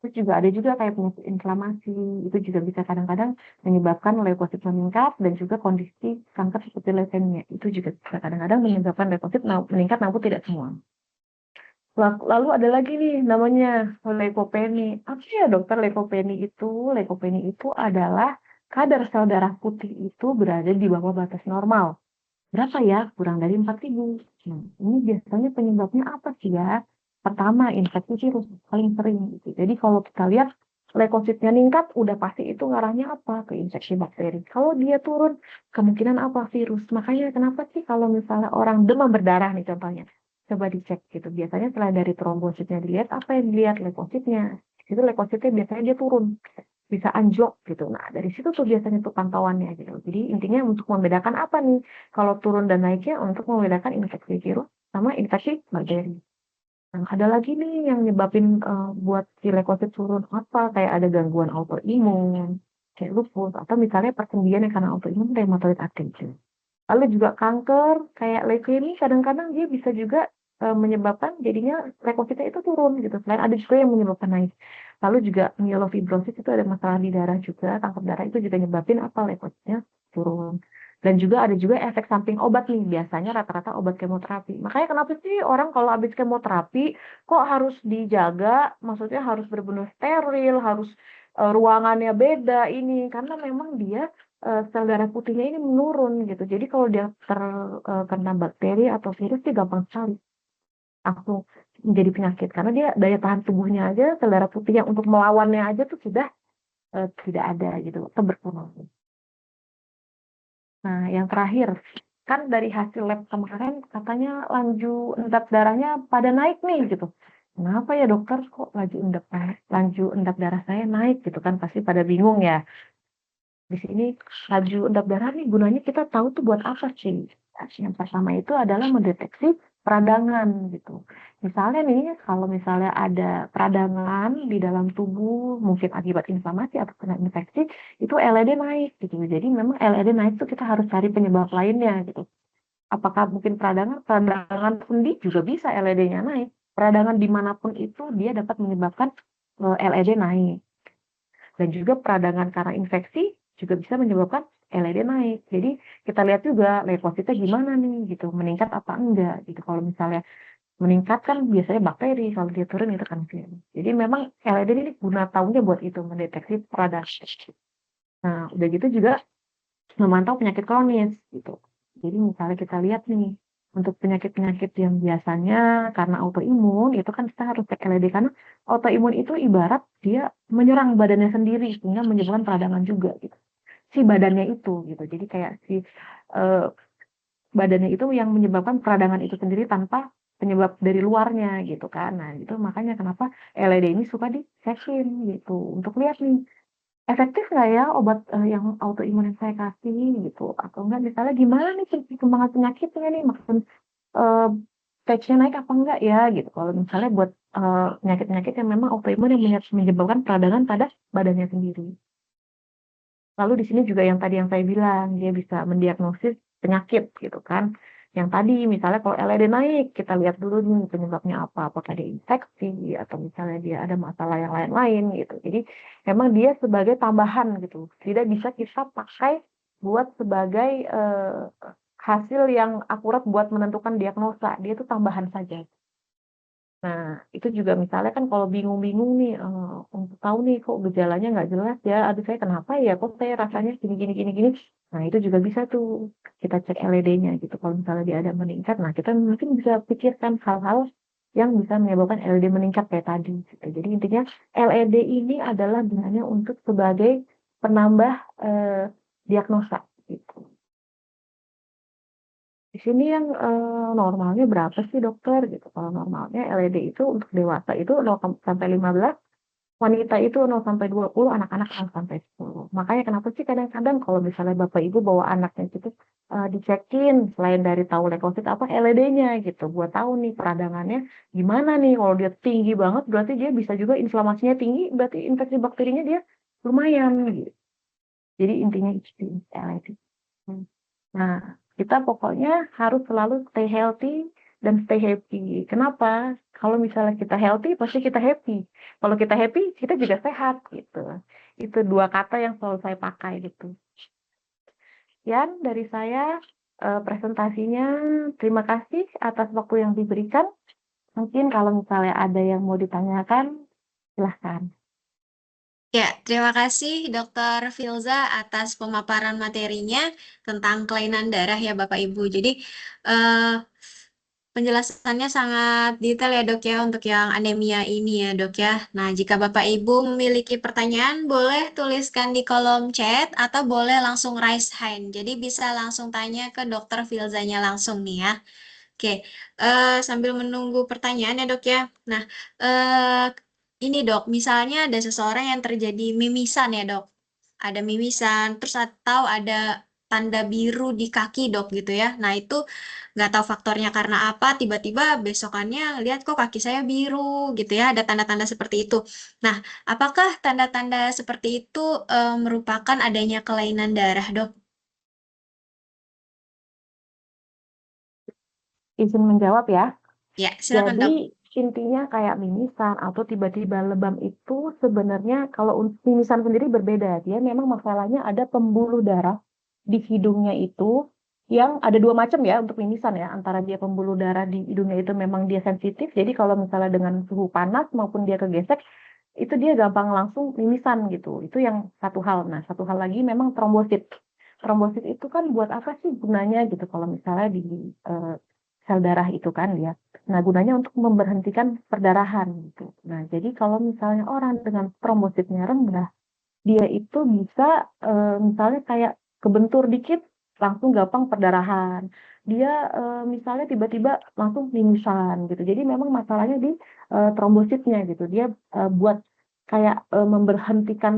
Terus juga ada juga kayak penyakit inflamasi, itu juga bisa kadang-kadang menyebabkan leukosit meningkat dan juga kondisi kanker seperti leukemia, itu juga bisa kadang-kadang menyebabkan leukosit meningkat namun tidak semua. Lalu ada lagi nih namanya leukopeni. Apa ya dokter leukopeni itu? Leukopeni itu adalah kadar sel darah putih itu berada di bawah batas normal. Berapa ya? Kurang dari 4.000. Nah, ini biasanya penyebabnya apa sih ya? Pertama, infeksi virus paling sering gitu. Jadi kalau kita lihat leukositnya meningkat, udah pasti itu ngarahnya apa? Ke infeksi bakteri. Kalau dia turun, kemungkinan apa? Virus. Makanya kenapa sih kalau misalnya orang demam berdarah nih contohnya, coba dicek gitu. Biasanya selain dari trombositnya dilihat, apa yang dilihat? Leukositnya. Itu leukositnya biasanya dia turun, bisa anjlok gitu. Nah, dari situ tuh biasanya tuh pantauannya gitu. Jadi intinya untuk membedakan apa nih kalau turun dan naiknya, untuk membedakan infeksi virus sama infeksi bakteri. Nah, ada lagi nih yang nyebabin buat si leukosit turun apa, kayak ada gangguan autoimun, kayak lupus, atau misalnya persendian yang karena autoimun rheumatoid arthritis. Lalu juga kanker, kayak leukemia, kadang-kadang dia bisa juga menyebabkan jadinya leukositnya itu turun gitu. Selain ada juga yang menyebabkan naik. Lalu juga myelofibrosis itu ada masalah di darah juga, kanker darah itu juga nyebabin apa leukositnya turun. Dan juga ada juga efek samping obat nih, biasanya rata-rata obat kemoterapi. Makanya kenapa sih orang kalau habis kemoterapi kok harus dijaga, maksudnya harus benar-benar steril, harus ruangannya beda ini, karena memang dia sel darah putihnya ini menurun gitu. Jadi kalau dia terkena bakteri atau virus dia gampang sekali langsung menjadi penyakit karena dia daya tahan tubuhnya aja, sel darah putihnya untuk melawannya aja tuh sudah tidak ada gitu atau berkurang. Nah, yang terakhir kan dari hasil lab kemarin katanya laju endap darahnya pada naik nih gitu. Kenapa ya dokter kok laju endap darah saya naik gitu kan, pasti pada bingung ya. Di sini laju endap darah nih gunanya kita tahu tuh buat apa sih? Nah, yang pertama itu adalah mendeteksi peradangan gitu. Misalnya nih, kalau misalnya ada peradangan di dalam tubuh, mungkin akibat inflamasi atau kena infeksi, itu LED naik gitu. Jadi memang LED naik tuh kita harus cari penyebab lainnya gitu. Apakah mungkin peradangan sendi juga bisa LED-nya naik. Peradangan dimanapun itu dia dapat menyebabkan LED naik. Dan juga peradangan karena infeksi juga bisa menyebabkan LED naik. Jadi kita lihat juga leukositnya gimana nih gitu, meningkat apa enggak gitu. Kalau misalnya meningkat kan biasanya bakteri, kalau dia turun itu kan virus. Jadi memang LED ini guna tahunya buat itu, mendeteksi peradangan. Nah, udah gitu juga memantau penyakit kronis gitu. Jadi misalnya kita lihat nih, untuk penyakit-penyakit yang biasanya karena autoimun, itu kan kita harus cek LED karena autoimun itu ibarat dia menyerang badannya sendiri sehingga menyebabkan peradangan juga gitu. Si badannya itu gitu. Jadi kayak si eh, badannya itu yang menyebabkan peradangan itu sendiri tanpa penyebab dari luarnya gitu kan. Nah, itu makanya kenapa LED ini suka dicekin gitu untuk lihat nih efektif nggak ya obat yang autoimun yang saya kasih gitu, atau enggak misalnya gimana nih perkembangan penyakitnya nih, maksud eh stage-nya naik apa enggak ya gitu. Kalau misalnya buat penyakit-penyakit yang memang autoimun yang menyebabkan peradangan pada badannya sendiri. Lalu di sini juga yang tadi yang saya bilang, dia bisa mendiagnosis penyakit gitu kan. Yang tadi misalnya kalau LED naik, kita lihat dulu nih penyebabnya apa. Apakah dia infeksi atau misalnya dia ada masalah yang lain-lain gitu. Jadi memang dia sebagai tambahan gitu. Tidak bisa kita pakai buat sebagai hasil yang akurat buat menentukan diagnosa. Dia itu tambahan saja. Nah, itu juga misalnya kan kalau bingung-bingung nih, untuk tahu nih kok gejalanya nggak jelas ya, aduh saya kenapa ya, kok saya rasanya gini gini gini gini. Nah, itu juga bisa tuh kita cek LED-nya gitu. Kalau misalnya dia ada meningkat, nah kita mungkin bisa pikirkan hal-hal yang bisa menyebabkan LED meningkat kayak tadi gitu. Jadi intinya LED ini adalah gunanya untuk sebagai penambah diagnosa gitu. Di sini yang normalnya berapa sih dokter gitu. Kalau normalnya LED itu untuk dewasa itu 0 sampai 15, wanita itu 0 sampai 20, anak-anak 0 sampai 10. Makanya kenapa sih kadang-kadang kalau misalnya Bapak Ibu bawa anaknya gitu dicekin selain dari tahu leukosit apa LED-nya gitu buat tahu nih peradangannya gimana nih. Kalau dia tinggi banget berarti dia bisa juga inflamasinya tinggi, berarti infeksi bakterinya dia lumayan gitu. Jadi intinya itu LED. Nah, kita pokoknya harus selalu stay healthy dan stay happy. Kenapa? Kalau misalnya kita healthy, pasti kita happy. Kalau kita happy, kita juga sehat gitu. Itu dua kata yang selalu saya pakai gitu. Sekian dari saya presentasinya. Terima kasih atas waktu yang diberikan. Mungkin kalau misalnya ada yang mau ditanyakan, silahkan. Ya, terima kasih Dokter Filza atas pemaparan materinya tentang kelainan darah ya Bapak Ibu. Jadi eh, penjelasannya sangat detail ya Dok ya untuk yang anemia ini ya Dok ya. Nah, jika Bapak Ibu memiliki pertanyaan, boleh tuliskan di kolom chat atau boleh langsung raise hand. Jadi bisa langsung tanya ke Dokter Filzanya langsung nih ya. Oke, sambil menunggu pertanyaan ya Dok ya. Nah, eh, ini Dok, misalnya ada seseorang yang terjadi mimisan ya Dok. Ada mimisan, terus atau ada tanda biru di kaki Dok gitu ya. Nah itu nggak tahu faktornya karena apa, tiba-tiba besokannya lihat kok kaki saya biru gitu ya. Ada tanda-tanda seperti itu. Nah, apakah tanda-tanda seperti itu merupakan adanya kelainan darah Dok? Izin menjawab ya. Ya, silakan Dok. Jadi intinya kayak mimisan atau tiba-tiba lebam itu sebenarnya kalau mimisan sendiri berbeda. Dia memang masalahnya ada pembuluh darah di hidungnya itu yang ada dua macam ya untuk mimisan ya. Antara dia pembuluh darah di hidungnya itu memang dia sensitif. Jadi kalau misalnya dengan suhu panas maupun dia kegesek itu dia gampang langsung mimisan gitu. Itu yang satu hal. Nah, satu hal lagi memang trombosit. Trombosit itu kan buat apa sih gunanya gitu kalau misalnya di eh, sel darah itu kan ya. Nah, gunanya untuk memberhentikan perdarahan gitu. Nah, jadi kalau misalnya orang dengan trombositnya rendah, dia itu bisa misalnya kayak kebentur dikit langsung gampang perdarahan. Dia misalnya tiba-tiba langsung pingsan gitu. Jadi memang masalahnya di trombositnya gitu. Dia buat kayak memberhentikan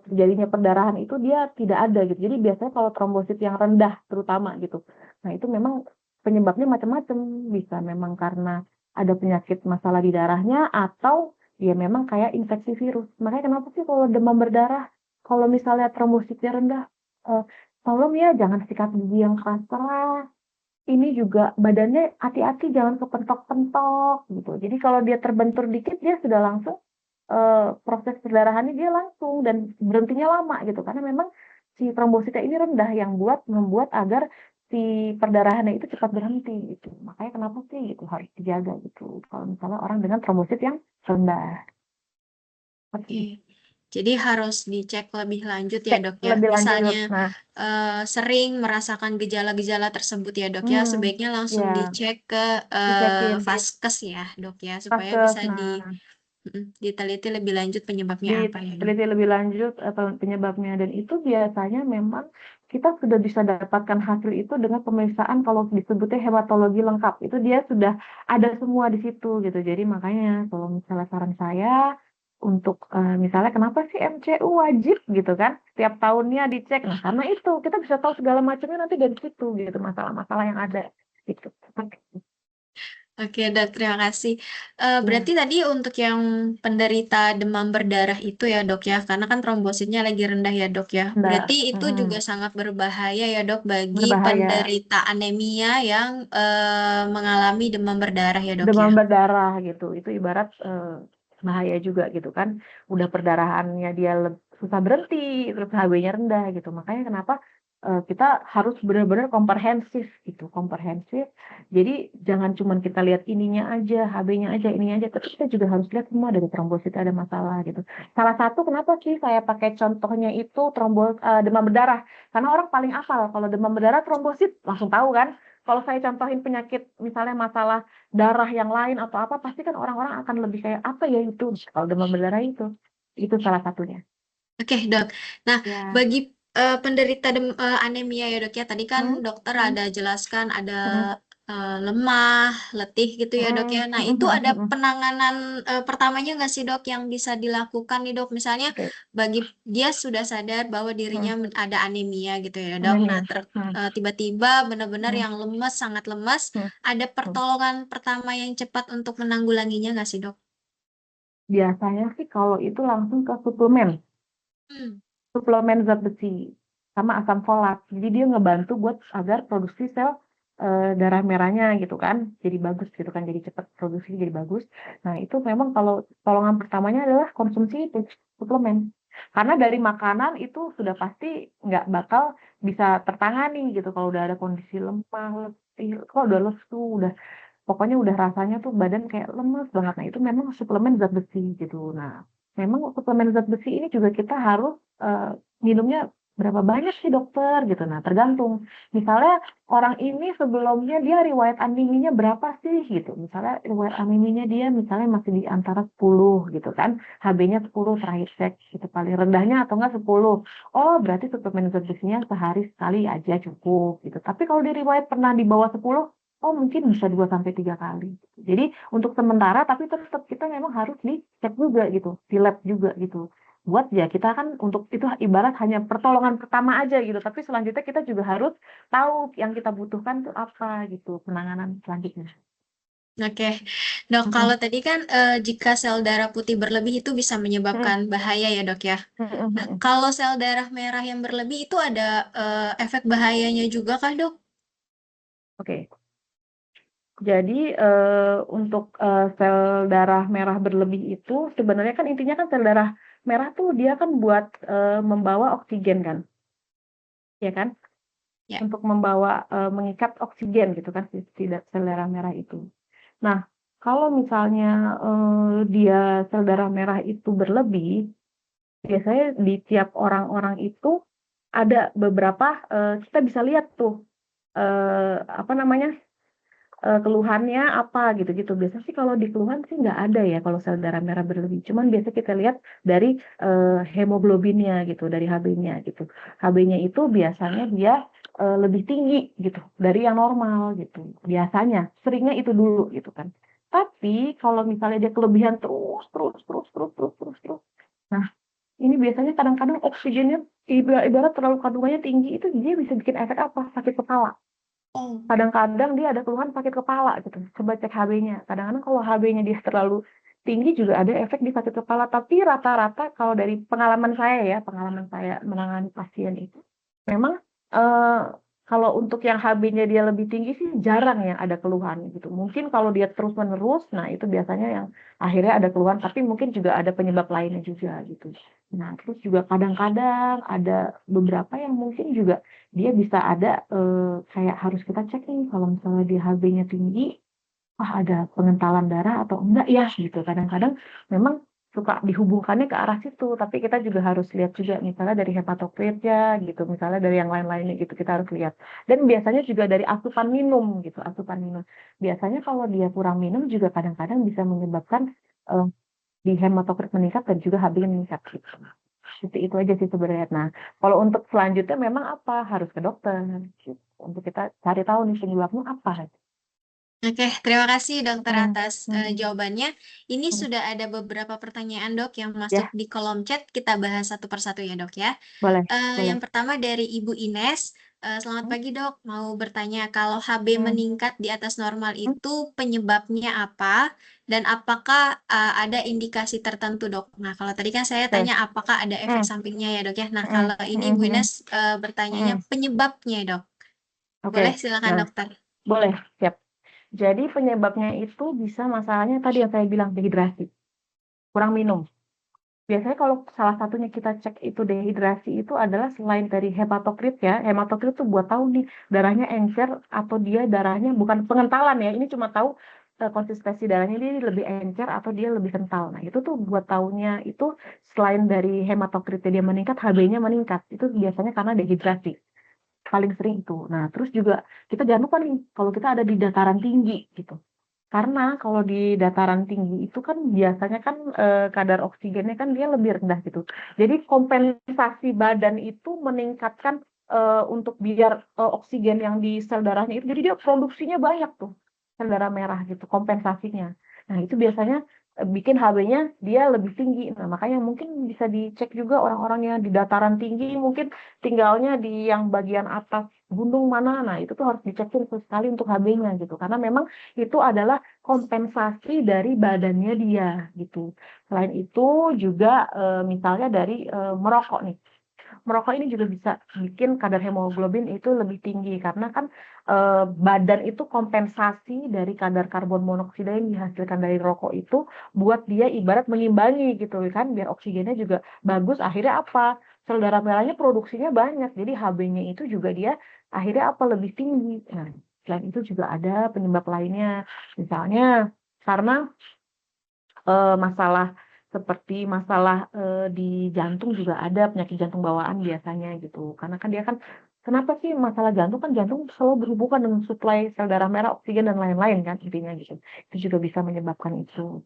terjadinya perdarahan itu dia tidak ada gitu. Jadi biasanya kalau trombosit yang rendah terutama gitu. Nah, itu memang penyebabnya macam-macam. Bisa memang karena ada penyakit masalah di darahnya atau ya memang kayak infeksi virus. Makanya kenapa sih kalau demam berdarah, kalau misalnya trombositnya rendah, eh, tolong ya jangan sikat gigi yang keras-keras. Ini juga badannya hati-hati jangan kepentok-pentok gitu. Jadi kalau dia terbentur dikit dia sudah langsung proses perdarahannya dia langsung dan berhentinya lama gitu karena memang si trombositnya ini rendah yang membuat agar si perdarahannya itu cepat berhenti gitu. Makanya kenapa sih gitu harus dijaga gitu. Kalau misalnya orang dengan trombosit yang rendah. Seperti Oke. itu. Jadi harus dicek lebih lanjut ya Cek dok ya. lebih Misalnya lanjut. Nah, sering merasakan gejala-gejala tersebut ya dok ya, sebaiknya langsung ya dicek ke dicekin di vaskes ya dok ya, supaya paskes. bisa Nah, diteliti lebih lanjut penyebabnya apa ya dok. diteliti lebih lanjut atau penyebabnya dan itu biasanya memang kita sudah bisa dapatkan hasil itu dengan pemeriksaan kalau disebutnya hematologi lengkap. Itu dia sudah ada semua di situ gitu. Jadi makanya kalau misalnya saran saya untuk misalnya kenapa sih MCU wajib gitu kan? Setiap tahunnya dicek. Nah, karena itu kita bisa tahu segala macamnya nanti dari situ gitu masalah-masalah yang ada gitu. Oke dok, terima kasih. Berarti Ya, tadi untuk yang penderita demam berdarah itu ya dok ya, karena kan trombositnya lagi rendah ya dok ya. Berarti enggak, itu juga sangat berbahaya ya dok bagi berbahaya. penderita anemia yang mengalami demam berdarah ya dok ya. Demam berdarah gitu itu ibarat bahaya juga gitu kan udah perdarahannya dia susah berhenti terus HB-nya rendah gitu makanya kenapa kita harus benar-benar komprehensif gitu komprehensif jadi jangan cuma kita lihat ininya aja HB-nya aja ininya aja tapi kita juga harus lihat semua dari trombosit ada masalah gitu salah satu kenapa sih saya pakai contohnya itu demam berdarah karena orang paling hafal kalau demam berdarah trombosit langsung tahu kan kalau saya contohin penyakit misalnya masalah darah yang lain atau apa pasti kan orang-orang akan lebih kayak apa ya itu kalau demam berdarah itu salah satunya Oke, Dok. Nah, ya. bagi penderita anemia ya, Dok ya, tadi kan Hmm, dokter hmm, ada jelaskan ada hmm, lemah, letih gitu ya, Dok ya. hmm, Nah, hmm, itu hmm, ada hmm. penanganan pertamanya nggak sih, Dok, yang bisa dilakukan nih, Dok? Misalnya Oke. bagi dia sudah sadar bahwa Hmm, dirinya ada anemia gitu ya, Dok. Nah, anemia. Hmm, tiba-tiba benar-benar hmm, yang lemes, sangat lemes, hmm, ada hmm. pertolongan pertama yang cepat untuk menanggulanginya nggak sih, Dok? Biasanya sih kalau itu langsung ke Hmm. suplemen zat besi sama asam folat jadi dia ngebantu buat agar produksi sel darah merahnya gitu kan, jadi bagus gitu kan, jadi cepat produksi jadi bagus. Nah itu memang kalau pertolongan pertamanya adalah konsumsi itu suplemen. Karena dari makanan itu sudah pasti nggak bakal bisa tertangani gitu kalau udah ada kondisi lemah, letih, kok udah lesu, udah pokoknya udah rasanya tuh badan kayak lemes banget. Nah, itu memang suplemen zat besi gitu. Nah, memang suplemen zat besi ini juga kita harus minumnya berapa banyak sih dokter gitu. Nah, tergantung. Misalnya orang ini sebelumnya dia riwayat aneminya berapa sih gitu. Misalnya riwayat aneminya dia misalnya masih di antara 10 gitu kan. HB-nya 10 terakhir cek gitu paling rendahnya atau enggak 10. Oh, berarti suplemen zat besinya sehari sekali aja cukup gitu. Tapi kalau dia riwayat pernah di bawah 10, oh mungkin bisa 2 sampai 3 kali. Jadi untuk sementara tapi tetap kita memang harus dicek juga gitu, di lab juga gitu. Buat ya kita kan untuk itu ibarat hanya pertolongan pertama aja gitu, tapi selanjutnya kita juga harus tahu yang kita butuhkan tuh apa gitu, penanganan selanjutnya. Oke, Dok, kalau Mhm, tadi kan jika sel darah putih berlebih itu bisa mhm, menyebabkan bahaya ya, Dok ya. mhm, Nah, mhm. kalau sel darah merah yang berlebih itu ada efek bahayanya juga kah, Dok? Oke. Jadi untuk sel darah merah berlebih itu sebenarnya kan intinya kan sel darah merah tuh dia kan buat membawa oksigen kan, ya kan? Ya. Untuk membawa, mengikat oksigen gitu kan si sel darah merah itu. Nah, kalau misalnya, dia sel darah merah itu berlebih, biasanya di tiap orang-orang itu ada beberapa, kita bisa lihat tuh, apa namanya, keluhannya apa gitu-gitu. Biasanya sih kalau di keluhan sih nggak ada ya kalau sel darah merah berlebih, cuman biasa kita lihat dari, hemoglobinnya gitu, dari HB-nya gitu. HB-nya itu biasanya dia, lebih tinggi gitu dari yang normal gitu, biasanya, seringnya itu dulu gitu kan. Tapi kalau misalnya dia kelebihan terus terus terus terus terus terus terus, nah ini biasanya kadang-kadang oksigennya ibarat terlalu kandungannya tinggi itu dia bisa bikin efek apa, sakit kepala. Oh. Kadang-kadang dia ada keluhan sakit kepala gitu, coba cek HB-nya. Kadang-kadang kalau HB-nya dia terlalu tinggi juga ada efek di sakit kepala, tapi rata-rata kalau dari pengalaman saya menangani pasien itu, memang, kalau untuk yang HB-nya dia lebih tinggi sih jarang yang ada keluhan gitu. Mungkin kalau dia terus-menerus, nah itu biasanya yang akhirnya ada keluhan, tapi mungkin juga ada penyebab lainnya juga gitu. Nah, terus juga kadang-kadang ada beberapa yang mungkin juga dia bisa ada, kayak harus kita cek nih kalau misalnya dia HB-nya tinggi, wah ada pengentalan darah atau enggak ya gitu. Kadang-kadang memang suka dihubungkannya ke arah situ, tapi kita juga harus lihat juga misalnya dari hematokritnya gitu, misalnya dari yang lain-lainnya gitu, kita harus lihat. Dan biasanya juga dari asupan minum gitu, asupan minum. Biasanya kalau dia kurang minum juga kadang-kadang bisa menyebabkan, eee, di hematokrit meningkat dan juga HB meningkat gitu. Seperti itu aja sih sebenarnya. Nah, kalau untuk selanjutnya memang apa, harus ke dokter gitu, untuk kita cari tahu nih penyebabnya apa. Oke, terima kasih dokter Mhm, atas mhm, jawabannya. Ini mhm. sudah ada beberapa pertanyaan dok yang masuk Ya, di kolom chat. Kita bahas satu persatu ya dok ya. boleh Yang boleh. pertama dari Ibu Ines. Selamat Mhm, pagi dok. Mau bertanya kalau HB mhm, meningkat di atas normal mhm, itu penyebabnya apa? Dan apakah ada indikasi tertentu dok? Nah kalau tadi kan saya oke. tanya apakah ada efek Mhm, sampingnya ya dok ya. Nah mhm, kalau ini mhm, Ibu mhm, Ines bertanyanya mhm. penyebabnya dok. Oke. Boleh silakan Nah, dokter. boleh, siap. Jadi penyebabnya itu bisa masalahnya tadi yang saya bilang dehidrasi, kurang minum. Biasanya kalau salah satunya kita cek itu dehidrasi itu adalah selain dari hematokrit ya, hematokrit tuh buat tahu nih darahnya encer atau dia darahnya bukan pengentalan ya, ini cuma tahu, konsistensi darahnya dia lebih encer atau dia lebih kental. Nah itu tuh buat tahunya itu selain dari hematokritnya dia meningkat, HB-nya meningkat, itu biasanya karena dehidrasi, paling sering itu. Nah terus juga kita jangan lupa nih kalau kita ada di dataran tinggi gitu. Karena kalau di dataran tinggi itu kan biasanya kan, kadar oksigennya kan dia lebih rendah gitu. Jadi kompensasi badan itu meningkatkan, untuk biar, oksigen yang di sel darahnya itu jadi dia produksinya banyak tuh, sel darah merah gitu, kompensasinya. Nah itu biasanya, bikin HB-nya dia lebih tinggi. Nah makanya mungkin bisa dicek juga orang-orang yang di dataran tinggi mungkin tinggalnya di yang bagian atas gunung mana, nah itu tuh harus dicekin sesekali untuk HB-nya gitu. Karena memang itu adalah kompensasi dari badannya dia gitu. Selain itu juga, misalnya dari, merokok nih. merokok ini juga bisa bikin kadar hemoglobin itu lebih tinggi karena kan badan itu kompensasi dari kadar karbon monoksida yang dihasilkan dari rokok itu buat dia ibarat mengimbangi gitu kan biar oksigennya juga bagus. Akhirnya apa? Sel darah merahnya produksinya banyak, jadi HB-nya itu juga dia akhirnya apa lebih tinggi. Nah, selain itu juga ada penyebab lainnya, misalnya karena masalah seperti masalah di jantung juga ada penyakit jantung bawaan biasanya gitu. Karena kan dia kan kenapa sih masalah jantung selalu berhubungan dengan suplai sel darah merah, oksigen dan lain-lain kan intinya gitu. Itu juga bisa menyebabkan itu.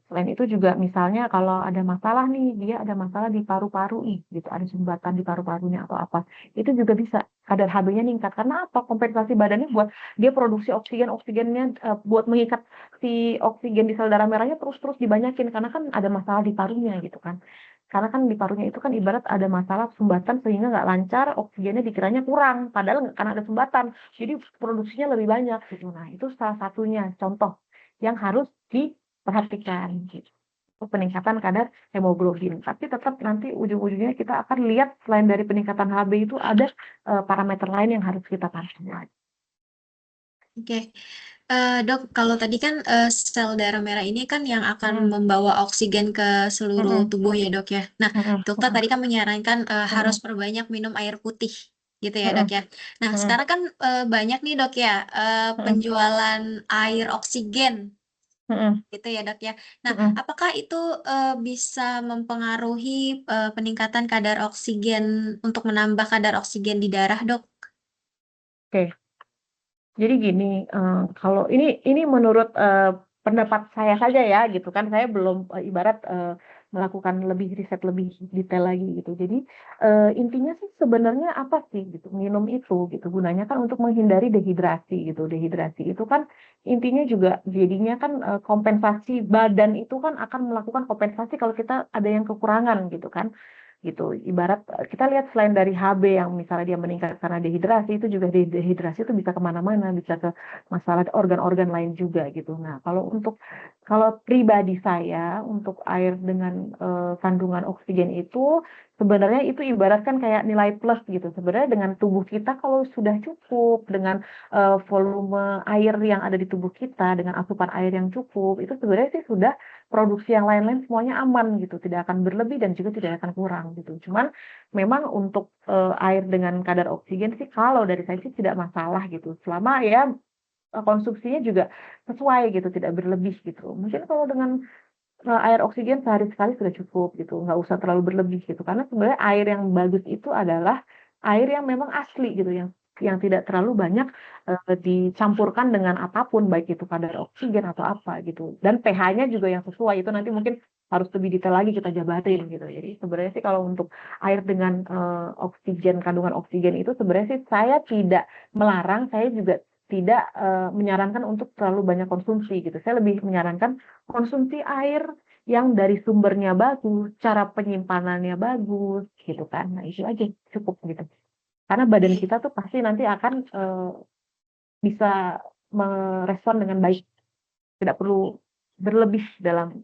Selain itu juga misalnya kalau ada masalah nih, dia ada masalah di paru-paru nih, gitu, ada sumbatan di paru-parunya atau apa, itu juga bisa kadar HB-nya meningkat. Karena apa? Kompensasi badannya buat dia produksi oksigennya buat mengikat si oksigen di sel darah merahnya terus-terus dibanyakin karena kan ada masalah di parunya gitu kan. Karena kan di parunya itu kan ibarat ada masalah sumbatan sehingga nggak lancar, oksigennya dikiranya kurang, padahal karena ada sumbatan, jadi produksinya lebih banyak gitu. Nah, itu salah satunya contoh yang harus diperhatikan gitu. Peningkatan kadar hemoglobin. Tapi tetap nanti ujung-ujungnya kita akan lihat selain dari peningkatan HB itu ada parameter lain yang harus kita pantau lagi. Oke. Dok, kalau tadi kan sel darah merah ini kan yang akan membawa oksigen ke seluruh tubuh ya dok ya. Nah, dokter tadi kan menyarankan harus perbanyak minum air putih gitu ya dok ya. Nah, sekarang kan banyak nih dok ya penjualan air oksigen gitu ya dok ya. Nah, apakah itu bisa mempengaruhi peningkatan kadar oksigen untuk menambah kadar oksigen di darah dok? Oke, jadi gini, kalau ini menurut pendapat saya saja ya gitu kan, saya belum ibarat melakukan lebih riset lebih detail lagi gitu. Jadi intinya sih sebenarnya apa sih gitu minum itu gitu gunanya kan untuk menghindari dehidrasi gitu. Dehidrasi itu kan intinya juga jadinya kan kompensasi badan itu kan akan melakukan kompensasi kalau kita ada yang kekurangan gitu kan gitu. Ibarat kita lihat selain dari HB yang misalnya dia meningkat karena dehidrasi, itu juga dehidrasi itu bisa kemana-mana, bisa ke masalah organ-organ lain juga gitu. Nah, kalau pribadi saya untuk air dengan kandungan oksigen itu sebenarnya itu ibaratkan kayak nilai plus gitu. Sebenarnya dengan tubuh kita kalau sudah cukup dengan volume air yang ada di tubuh kita, dengan asupan air yang cukup, itu sebenarnya sih sudah produksi yang lain-lain semuanya aman gitu, tidak akan berlebih dan juga tidak akan kurang gitu. Cuman memang untuk air dengan kadar oksigen sih kalau dari saya sih tidak masalah gitu. Selama ya konsumsinya juga sesuai gitu, tidak berlebih gitu. Mungkin kalau dengan air oksigen sehari sekali sudah cukup gitu, nggak usah terlalu berlebih gitu. Karena sebenarnya air yang bagus itu adalah air yang memang asli gitu, yang tidak terlalu banyak dicampurkan dengan apapun, baik itu kadar oksigen atau apa gitu. Dan pH-nya juga yang sesuai, itu nanti mungkin harus lebih detail lagi kita jabarin gitu. Jadi sebenarnya sih kalau untuk air dengan oksigen, kandungan oksigen itu sebenarnya sih saya tidak melarang, saya juga tidak menyarankan untuk terlalu banyak konsumsi gitu. Saya lebih menyarankan konsumsi air yang dari sumbernya bagus, cara penyimpanannya bagus, gitu kan. Nah, itu aja cukup gitu. Karena badan kita tuh pasti nanti akan bisa merespon dengan baik. Tidak perlu berlebih dalam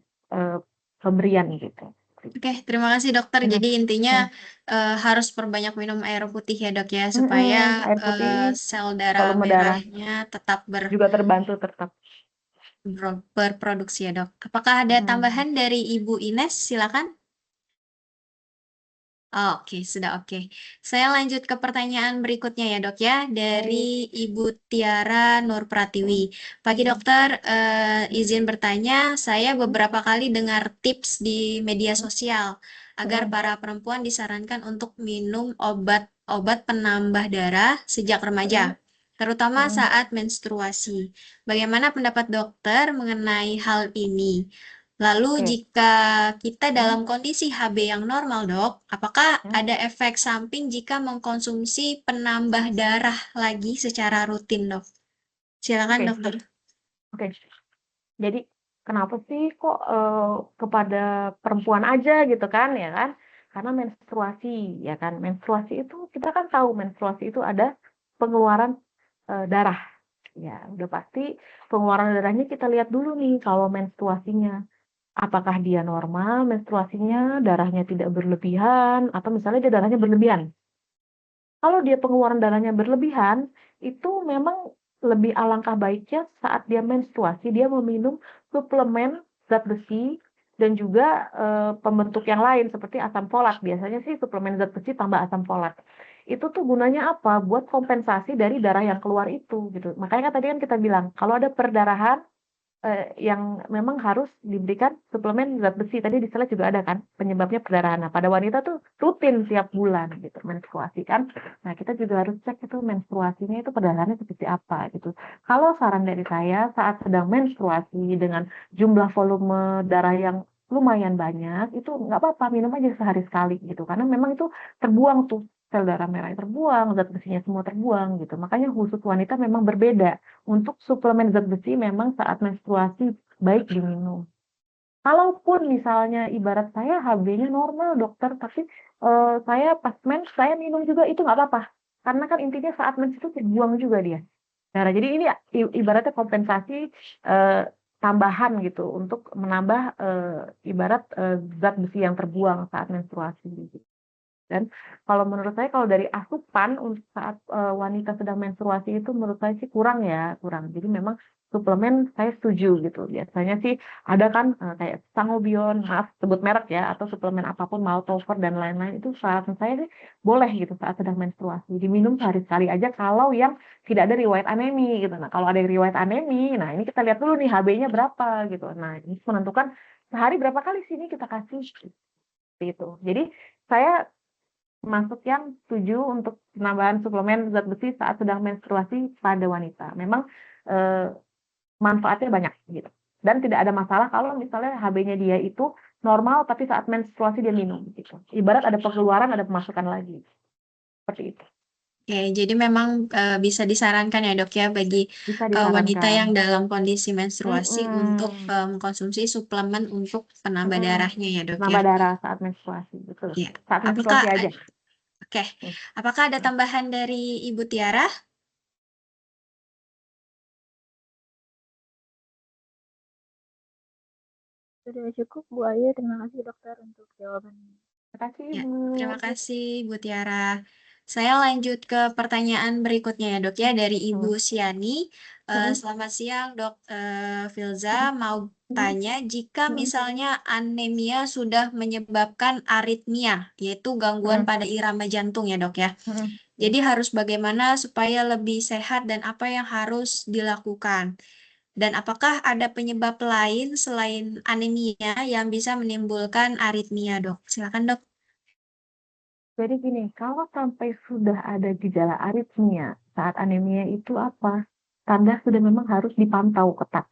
pemberian gitu. Oke, terima kasih dokter. Jadi intinya harus perbanyak minum air putih ya dok ya, supaya Air putih, sel darah volume darah merahnya tetap juga terbantu tetap. berproduksi ya dok. Apakah ada tambahan dari Ibu Ines? Silakan. Oke, sudah oke. Saya lanjut ke pertanyaan berikutnya ya dok ya, dari Ibu Tiara Nur Pratiwi. Pagi dokter, izin bertanya, saya beberapa kali dengar tips di media sosial agar para perempuan disarankan untuk minum obat penambah darah sejak remaja, terutama saat menstruasi. Bagaimana pendapat dokter mengenai hal ini? Lalu jika kita dalam kondisi HB yang normal, Dok, apakah ada efek samping jika mengkonsumsi penambah darah lagi secara rutin, Dok? Silakan, Dokter. Oke. Jadi kenapa sih kok kepada perempuan aja gitu kan ya kan? Karena menstruasi ya kan. Menstruasi itu kita kan tahu menstruasi itu ada pengeluaran darah. Ya, udah pasti pengeluaran darahnya kita lihat dulu nih kalau menstruasinya. Apakah dia normal menstruasinya, darahnya tidak berlebihan, atau misalnya dia darahnya berlebihan. Kalau dia pengeluaran darahnya berlebihan, itu memang lebih alangkah baiknya saat dia menstruasi, dia meminum suplemen zat besi dan juga pembentuk yang lain seperti asam folat. Biasanya sih suplemen zat besi tambah asam folat. Itu tuh gunanya apa? Buat kompensasi dari darah yang keluar itu gitu. Makanya kan tadi kan kita bilang, kalau ada perdarahan yang memang harus diberikan suplemen zat besi. Tadi di slide juga ada kan penyebabnya perdarahan. Nah, pada wanita tuh rutin tiap bulan gitu menstruasi kan. Nah, kita juga harus cek itu menstruasinya itu perdarahannya seperti apa gitu. Kalau saran dari saya saat sedang menstruasi dengan jumlah volume darah yang lumayan banyak, itu nggak apa-apa minum aja sehari sekali gitu. Karena memang itu terbuang tuh sel darah merah terbuang, zat besinya semua terbuang gitu. Makanya khusus wanita memang berbeda. Untuk suplemen zat besi memang saat menstruasi baik diminum. Kalaupun misalnya ibarat saya HB-nya normal dokter, tapi saya pas mens saya minum juga itu nggak apa-apa. Karena kan intinya saat mens itu terbuang juga dia. Nah, jadi ini ibaratnya kompensasi eh, tambahan gitu untuk menambah ibarat zat besi yang terbuang saat menstruasi. Gitu. Dan kalau menurut saya kalau dari asupan untuk saat wanita sedang menstruasi itu menurut saya sih kurang ya, kurang. Jadi memang suplemen saya setuju gitu. Biasanya sih ada kan kayak Sangobion, maaf sebut merek ya, atau suplemen apapun, Maltopher dan lain-lain itu saran saya sih boleh gitu saat sedang menstruasi. Diminum sehari sekali aja kalau yang tidak ada riwayat anemi gitu. Nah, kalau ada riwayat anemi, nah ini kita lihat dulu nih HB-nya berapa gitu. Nah, ini menentukan sehari berapa kali sih ini kita kasih gitu. Jadi saya masuk yang setuju untuk penambahan suplemen zat besi saat sedang menstruasi pada wanita. Memang eh, manfaatnya banyak gitu. Dan tidak ada masalah kalau misalnya HB-nya dia itu normal tapi saat menstruasi dia minum gitu. Ibarat ada pengeluaran, ada pemasukan lagi. Seperti itu. Oke, jadi memang bisa disarankan ya dok ya bagi Bisa wanita disarankan. yang dalam kondisi menstruasi untuk Mm-mm. mengkonsumsi suplemen untuk penambah Mm-mm. darahnya ya dok ya. Nambah darah saat menstruasi, betul. Ya. Saat Apakah menstruasi aja. oke, Hmm. apakah ada tambahan dari Ibu Tiara? Sudah cukup, Bu Ayu. Terima kasih dokter untuk jawabannya. Terima kasih Ya, Ibu. terima kasih Bu Tiara. Saya lanjut ke pertanyaan berikutnya ya dok ya dari Ibu Hmm. Siani. Hmm. Selamat siang dok Filza. Hmm. Mau Hmm. tanya jika Hmm. misalnya anemia sudah menyebabkan aritmia, yaitu gangguan Hmm. pada irama jantung ya dok ya. Hmm. Jadi harus bagaimana supaya lebih sehat dan apa yang harus dilakukan? Dan apakah ada penyebab lain selain anemia yang bisa menimbulkan aritmia dok? Silakan dok. Jadi gini, kalau sampai sudah ada gejala aritmia saat anemia itu apa? Tanda sudah memang harus dipantau ketat.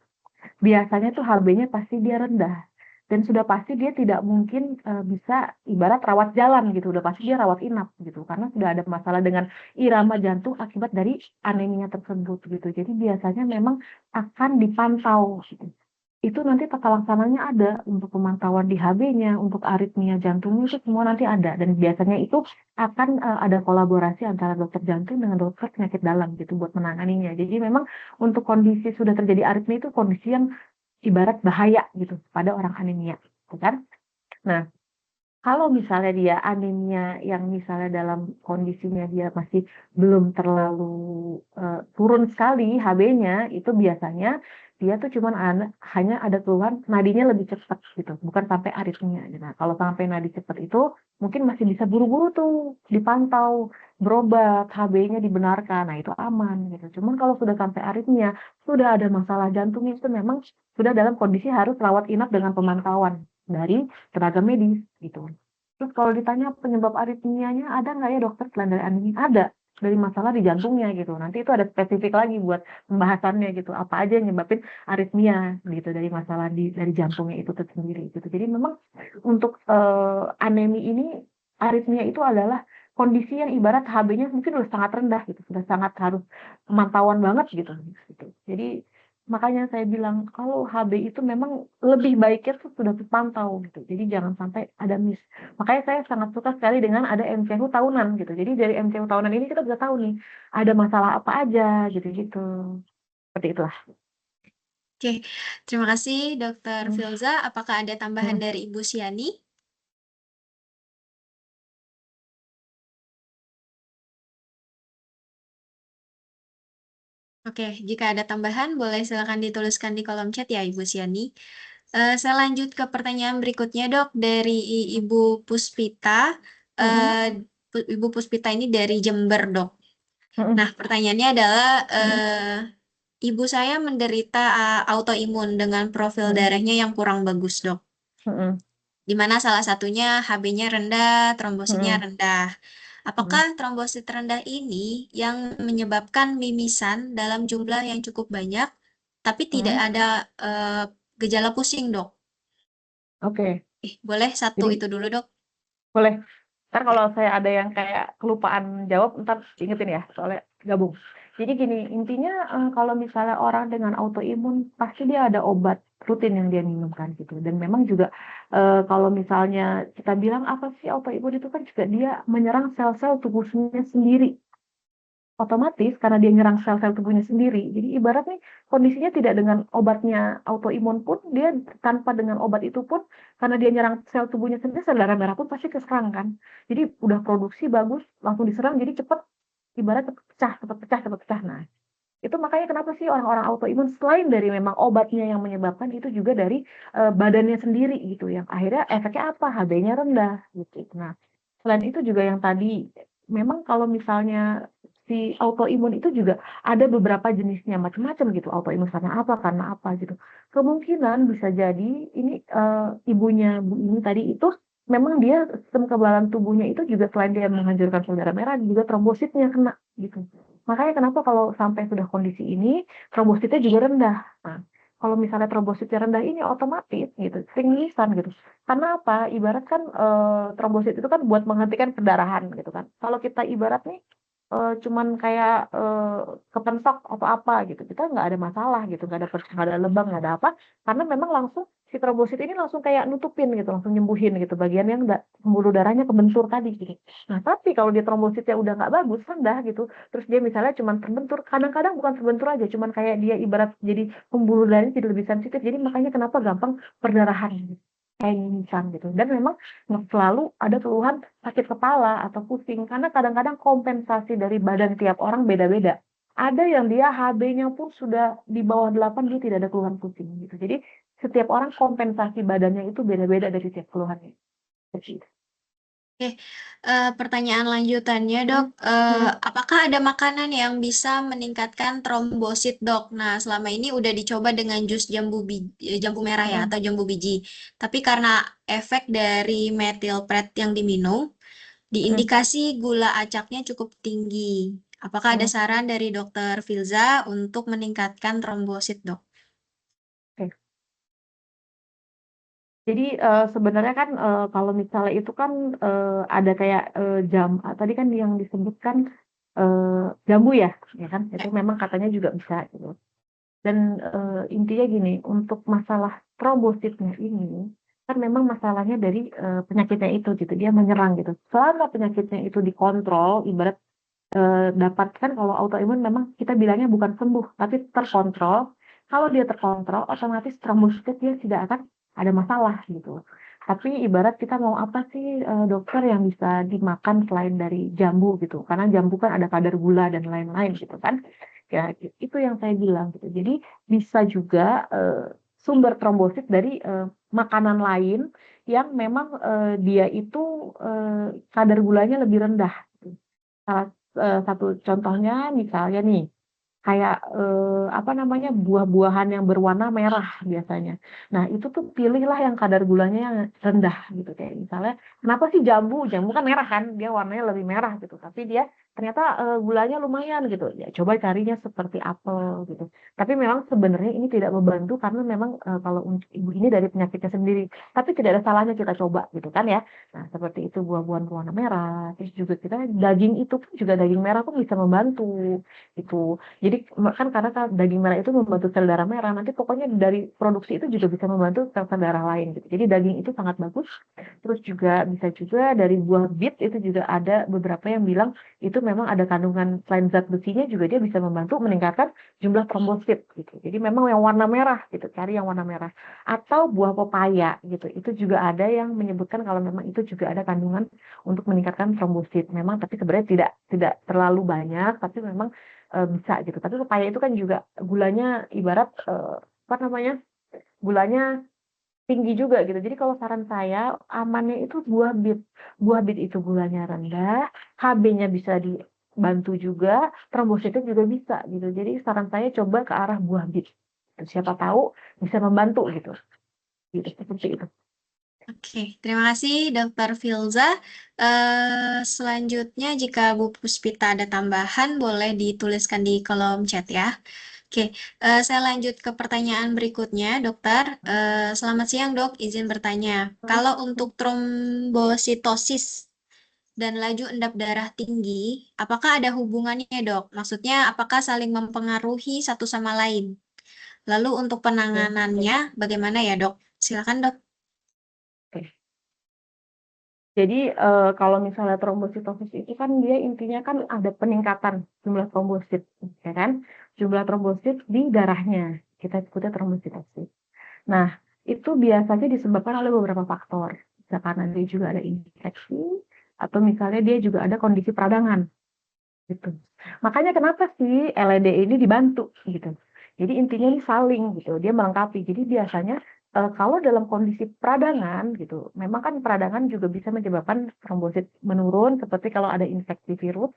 Biasanya tuh HB-nya pasti dia rendah. Dan sudah pasti dia tidak mungkin bisa ibarat rawat jalan gitu. Udah pasti dia rawat inap gitu. Karena sudah ada masalah dengan irama jantung akibat dari anemia tersebut gitu. Jadi biasanya memang akan dipantau gitu. Itu nanti tata laksananya ada untuk pemantauan di HB-nya, untuk aritmia jantungnya itu semua nanti ada. Dan biasanya itu akan ada kolaborasi antara dokter jantung dengan dokter penyakit dalam gitu buat menanganinya. Jadi memang untuk kondisi sudah terjadi aritmia itu kondisi yang ibarat bahaya gitu pada orang anemia, gitu kan? Nah, kalau misalnya dia anemia yang misalnya dalam kondisinya dia masih belum terlalu turun sekali HB-nya, itu biasanya dia tuh cuman hanya ada keluhan nadinya lebih cepat gitu, bukan sampai aritmia. Nah, kalau sampai nadi cepat itu mungkin masih bisa buru-buru tuh dipantau, berobat, HB-nya dibenarkan. Nah, itu aman gitu. Cuman kalau sudah sampai aritmia, sudah ada masalah jantungnya itu memang sudah dalam kondisi harus rawat inap dengan pemantauan dari tenaga medis gitu. Terus kalau ditanya penyebab aritmianya ada nggak ya dokter selain dari anemia? Ada dari masalah di jantungnya gitu. Nanti itu ada spesifik lagi buat pembahasannya gitu. Apa aja yang nyebabin aritmia gitu dari masalah dari jantungnya itu tersendiri gitu. Jadi memang untuk anemi ini aritmia itu adalah kondisi yang ibarat HB-nya mungkin sudah sangat rendah gitu, sudah sangat harus pemantauan banget gitu. Gitu. Jadi makanya saya bilang kalau HB itu memang lebih baiknya tuh sudah terpantau gitu. Jadi jangan sampai ada miss. Makanya saya sangat suka sekali dengan ada MCU tahunan gitu. Jadi dari MCU tahunan ini kita bisa tahu nih ada masalah apa aja gitu-gitu. Seperti itulah. Oke, terima kasih Dokter Hmm. Filza. Apakah ada tambahan Hmm. dari Ibu Siani? Oke, jika ada tambahan boleh silakan dituliskan di kolom chat ya Ibu Siani. Saya lanjut ke pertanyaan berikutnya dok dari Ibu Puspita. Hmm. Ibu Puspita ini dari Jember dok. Hmm. Nah pertanyaannya adalah Hmm. ibu saya menderita autoimun dengan profil Hmm. darahnya yang kurang bagus dok. Hmm. Di mana salah satunya HB-nya rendah, trombositnya Hmm. rendah. Hmm. Apakah trombosit rendah ini yang menyebabkan mimisan dalam jumlah yang cukup banyak, tapi tidak Hmm. ada gejala pusing, dok? Oke, Boleh satu jadi itu dulu, dok? boleh. Ntar kalau saya ada yang kayak kelupaan jawab, ntar ingetin ya, soalnya gabung. Jadi gini, intinya kalau misalnya orang dengan autoimun, pasti dia ada obat rutin yang dia minum kan gitu. Dan memang juga kalau misalnya kita bilang apa sih autoimun itu kan juga dia menyerang sel-sel tubuhnya sendiri. Otomatis karena dia nyerang sel-sel tubuhnya sendiri. Jadi ibarat nih kondisinya tidak dengan obatnya autoimun pun, dia tanpa dengan obat itu pun, karena dia nyerang sel tubuhnya sendiri, sel darah merah pun pasti keserang kan. Jadi udah produksi bagus, langsung diserang, jadi cepet, ibarat cepet pecah, cepet pecah, cepet pecah. Nah, itu makanya kenapa sih orang-orang autoimun selain dari memang obatnya yang menyebabkan, itu juga dari badannya sendiri gitu, yang akhirnya efeknya apa? HB-nya rendah gitu. Nah, selain itu juga yang tadi, memang kalau misalnya si autoimun itu juga ada beberapa jenisnya, macam-macam gitu. Autoimun karena apa gitu. Kemungkinan bisa jadi ini ibunya Bu ini tadi itu memang dia sistem kekebalan tubuhnya itu juga selain dia menghancurkan sel darah merah, juga trombositnya kena gitu. Makanya kenapa kalau sampai sudah kondisi ini, trombositnya juga rendah. Nah, kalau misalnya trombositnya rendah ini otomatis gitu, sering mimisan gitu. Karena apa? Ibarat kan trombosit itu kan buat menghentikan perdarahan gitu kan. Kalau kita ibarat nih cuman kayak kepentok atau apa gitu, kita nggak ada masalah gitu, nggak ada lebam, nggak ada apa, karena memang langsung si trombosit ini langsung kayak nutupin gitu, langsung nyembuhin gitu bagian yang nggak, pembuluh darahnya kebentur tadi gitu. Nah tapi kalau dia trombositnya udah nggak bagus, rendah gitu, terus dia misalnya cuman terbentur, kadang-kadang bukan terbentur aja, cuman kayak dia ibarat jadi pembuluh darahnya jadi lebih sensitif, jadi makanya kenapa gampang perdarahan gitu, kayak mimisan gitu. Dan memang nggak selalu ada keluhan sakit kepala atau pusing, karena kadang-kadang kompensasi dari badan tiap orang beda-beda. Ada yang dia HB-nya pun sudah di bawah 8, dia tidak ada keluhan pusing gitu. Jadi setiap orang kompensasi badannya itu beda-beda dari setiap keluhannya. Gitu. Oke, pertanyaan lanjutannya dok, apakah ada makanan yang bisa meningkatkan trombosit dok? Nah, selama ini udah dicoba dengan jus jambu merah ya atau jambu biji, tapi karena efek dari metilpret yang diminum, diindikasi gula acaknya cukup tinggi. Apakah ada saran dari dokter Filza untuk meningkatkan trombosit dok? Oke. Jadi sebenarnya kan kalau misalnya itu kan ada kayak tadi kan yang disebutkan jambu ya kan, itu memang katanya juga bisa gitu. Dan intinya gini, untuk masalah trombositnya ini kan memang masalahnya dari penyakitnya itu gitu, dia menyerang gitu. Selama penyakitnya itu dikontrol, ibarat dapat kan, kalau autoimun memang kita bilangnya bukan sembuh, tapi terkontrol. Kalau dia terkontrol, otomatis trombositnya dia tidak akan ada masalah gitu. Tapi ibarat kita mau apa sih dokter yang bisa dimakan selain dari jambu gitu, karena jambu kan ada kadar gula dan lain-lain gitu kan. Ya itu yang saya bilang gitu. Jadi bisa juga sumber trombosit dari makanan lain yang memang dia itu kadar gulanya lebih rendah gitu. Salah satu contohnya misalnya nih, kayak apa namanya, buah-buahan yang berwarna merah biasanya. Nah, itu tuh pilihlah yang kadar gulanya yang rendah gitu. Kayak misalnya, kenapa sih jambu? Jambu kan merah kan, dia warnanya lebih merah gitu. Tapi dia ternyata gulanya lumayan gitu. Ya, coba carinya seperti apel gitu. Tapi memang sebenarnya ini tidak membantu karena memang kalau untuk ibu ini dari penyakitnya sendiri. Tapi tidak ada salahnya kita coba gitu kan ya. Nah, seperti itu buah-buahan berwarna merah. Terus juga kita daging itu pun juga, daging merah pun bisa membantu itu. Jadi kan karena daging merah itu membantu sel darah merah, nanti pokoknya dari produksi itu juga bisa membantu sel darah lain gitu. Jadi daging itu sangat bagus. Terus juga bisa juga dari buah bit itu juga ada beberapa yang bilang itu memang ada kandungan selain zat besinya juga dia bisa membantu meningkatkan jumlah trombosit gitu. Jadi memang yang warna merah gitu, cari yang warna merah. Atau buah pepaya gitu. Itu juga ada yang menyebutkan kalau memang itu juga ada kandungan untuk meningkatkan trombosit. Memang tapi sebenarnya tidak terlalu banyak, tapi memang bisa gitu. Tapi pepaya itu kan juga gulanya ibarat apa namanya? Gulanya tinggi juga gitu. Jadi kalau saran saya amannya itu buah bit. Buah bit itu gulanya rendah, HB-nya bisa dibantu juga, trombositnya juga bisa gitu. Jadi saran saya coba ke arah buah bit. Siapa tahu bisa membantu gitu. Gitu seperti itu. Oke, terima kasih Dokter Filza. Selanjutnya jika Bu Puspita ada tambahan boleh dituliskan di kolom chat ya. Oke, saya lanjut ke pertanyaan berikutnya, Dokter. Selamat siang, Dok. Izin bertanya, kalau untuk trombositosis dan laju endap darah tinggi, apakah ada hubungannya, Dok? Maksudnya, apakah saling mempengaruhi satu sama lain? Lalu untuk penanganannya, bagaimana ya, Dok? Silakan, Dok. Oke. Jadi kalau misalnya trombositosis itu kan dia intinya kan ada peningkatan jumlah trombosit, ya kan? Jumlah trombosit di darahnya. Kita sebutnya trombositosis. Nah, itu biasanya disebabkan oleh beberapa faktor. Bisa karena dia juga ada infeksi, atau misalnya dia juga ada kondisi peradangan, gitu. Makanya kenapa sih LED ini dibantu, gitu. Jadi intinya ini saling, gitu. Dia melengkapi. Jadi biasanya kalau dalam kondisi peradangan, gitu, memang kan peradangan juga bisa menyebabkan trombosit menurun, seperti kalau ada infeksi virus,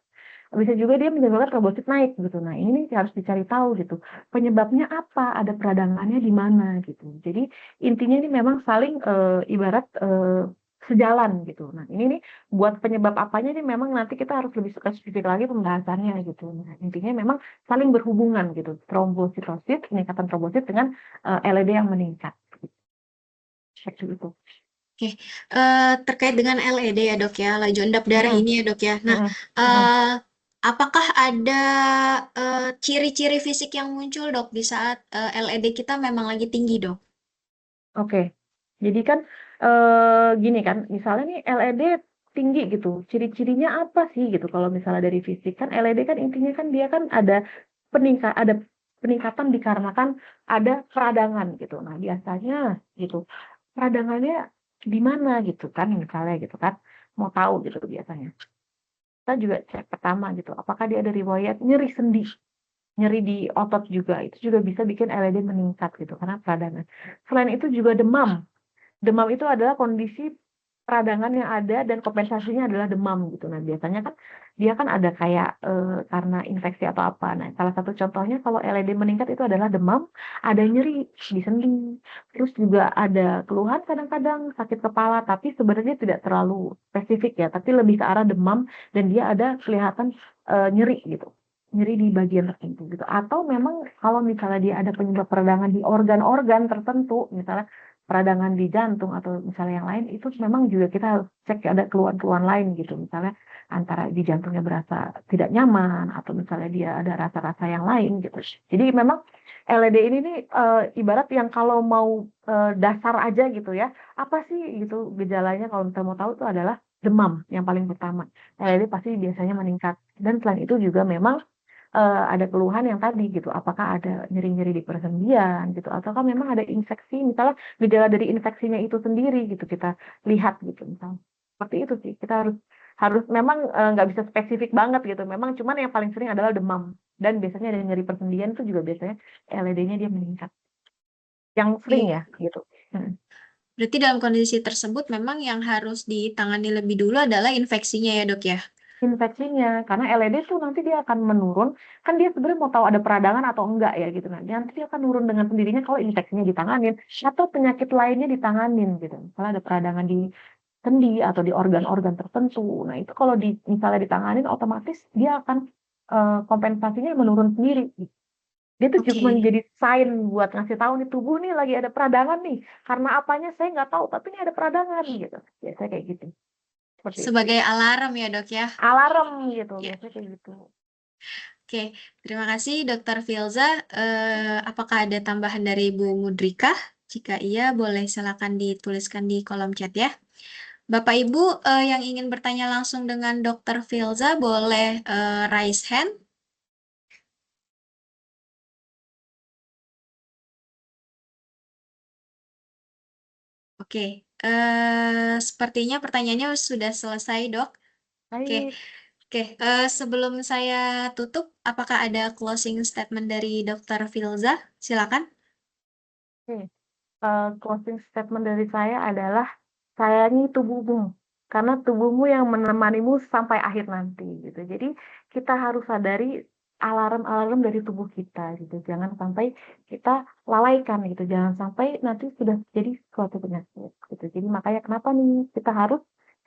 bisa juga dia menyebabkan trombosit naik gitu. Nah, ini harus dicari tahu gitu. Penyebabnya apa? Ada peradangannya di mana gitu. Jadi intinya ini memang saling ibarat sejalan gitu. Nah, ini nih buat penyebab apanya ini memang nanti kita harus lebih spesifik lagi pembahasannya gitu. Nah, intinya memang saling berhubungan gitu. Trombositosis, peningkatan trombosit dengan LED yang meningkat. Seperti itu. Oke, terkait dengan LED ya, Dok ya, laju endap darah Mm-mm, ini ya, Dok ya. Nah, mm-mm, mm-mm. apakah ada ciri-ciri fisik yang muncul, Dok, di saat LED kita memang lagi tinggi, Dok? Oke. Jadi kan gini kan, misalnya nih LED tinggi gitu, ciri-cirinya apa sih gitu? Kalau misalnya dari fisik kan LED kan intinya kan dia kan ada peningkatan dikarenakan ada peradangan gitu. Nah biasanya gitu, peradangannya di mana gitu kan, misalnya gitu kan, mau tahu gitu biasanya. Kita juga cek pertama gitu, apakah dia ada riwayat nyeri sendi, nyeri di otot juga, itu juga bisa bikin LED meningkat gitu karena peradangan. Selain itu juga demam. Demam itu adalah kondisi peradangan yang ada dan kompensasinya adalah demam gitu. Nah, biasanya kan dia kan ada kayak karena infeksi atau apa. Nah, salah satu contohnya kalau LED meningkat itu adalah demam, ada nyeri di sendi, terus juga ada keluhan kadang-kadang sakit kepala, tapi sebenarnya tidak terlalu spesifik ya, tapi lebih ke arah demam dan dia ada kelihatan nyeri gitu. Nyeri di bagian tertentu gitu. Atau memang kalau misalnya dia ada penyebab peradangan di organ-organ tertentu, misalnya peradangan di jantung atau misalnya yang lain itu memang juga kita harus cek ada keluhan-keluhan lain gitu misalnya antara di jantungnya berasa tidak nyaman atau misalnya dia ada rasa-rasa yang lain gitu. Jadi memang LED ini nih ibarat yang kalau mau dasar aja gitu ya apa sih gitu gejalanya kalau kita mau tahu itu adalah demam yang paling pertama. LED pasti biasanya meningkat dan selain itu juga memang ada keluhan yang tadi gitu, apakah ada nyeri-nyeri di persendian gitu, ataukah memang ada infeksi, misalnya gejala dari infeksinya itu sendiri gitu kita lihat gitu, misalnya seperti itu sih. Kita harus harus memang nggak bisa spesifik banget gitu. Memang cuman yang paling sering adalah demam dan biasanya ada nyeri persendian itu juga biasanya LED-nya dia meningkat. Yang sering Oke. ya gitu. Hmm. Berarti dalam kondisi tersebut memang yang harus ditangani lebih dulu adalah infeksinya ya, Dok ya? Infeksinya karena LED tuh nanti dia akan menurun kan dia sebenarnya mau tahu ada peradangan atau enggak ya gitu nanti dia akan turun dengan sendirinya kalau infeksinya ditanganin atau penyakit lainnya ditanganin gitu misalnya ada peradangan di sendi atau di organ-organ tertentu nah itu kalau misalnya ditanganin otomatis dia akan kompensasinya menurun sendiri gitu. Dia tuh cuma Oke. jadi sign buat ngasih tahu nih tubuh nih lagi ada peradangan nih karena apanya saya nggak tahu tapi ini ada peradangan gitu biasanya kayak gitu seperti itu Sebagai alarm ya, Dok ya? alarm gitu Ya. biasanya kayak gitu. Oke, terima kasih Dokter Filza. Apakah ada tambahan dari Bu Mudrika? Jika iya, boleh silakan dituliskan di kolom chat ya. Bapak Ibu yang ingin bertanya langsung dengan Dr. Filza boleh raise hand. Oke, sepertinya pertanyaannya sudah selesai, Dok. Oke, Baik. oke. Sebelum saya tutup, apakah ada closing statement dari Dr. Filza? Silakan. Oke. Closing statement dari saya adalah sayangi tubuhmu karena tubuhmu yang menemanimu sampai akhir nanti gitu. Jadi kita harus sadari alarm-alarm dari tubuh kita gitu. Jangan sampai kita lalaikan gitu. Jangan sampai nanti sudah jadi suatu penyakit gitu. Jadi makanya kenapa nih kita harus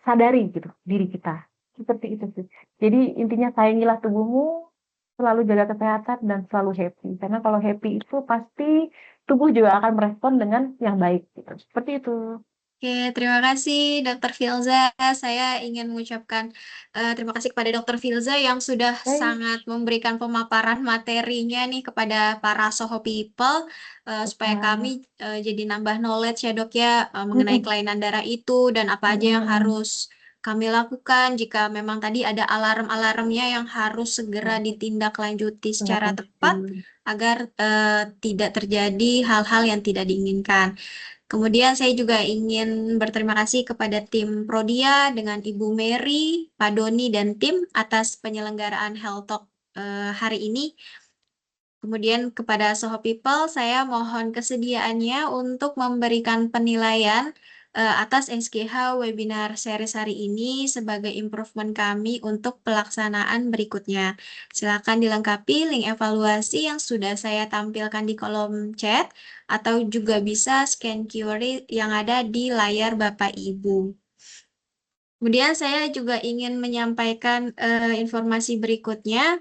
sadari gitu diri kita. Seperti itu sih. Jadi intinya sayangilah tubuhmu, selalu jaga kesehatan dan selalu happy. Karena kalau happy itu pasti tubuh juga akan merespon dengan yang baik gitu. Seperti itu. Oke, terima kasih Dr. Filza. Saya ingin mengucapkan terima kasih kepada Dr. Filza yang sudah Baik. sangat memberikan pemaparan materinya nih kepada para Soho People supaya kami Ya. jadi nambah knowledge ya Dok ya mengenai Mm-mm. kelainan darah itu dan apa aja yang Mm-mm. harus kami lakukan jika memang tadi ada alarm-alarmnya yang harus segera Ya, ditindaklanjuti terima secara tepat kasih. agar tidak terjadi hal-hal yang tidak diinginkan. Kemudian saya juga ingin berterima kasih kepada tim Prodia dengan Ibu Mary, Pak Doni, dan tim atas penyelenggaraan Health Talk hari ini. Kemudian kepada Soho People, saya mohon kesediaannya untuk memberikan penilaian atas SGH webinar series hari ini sebagai improvement kami untuk pelaksanaan berikutnya. Silakan dilengkapi link evaluasi yang sudah saya tampilkan di kolom chat atau juga bisa scan QR yang ada di layar Bapak Ibu. Kemudian saya juga ingin menyampaikan informasi berikutnya.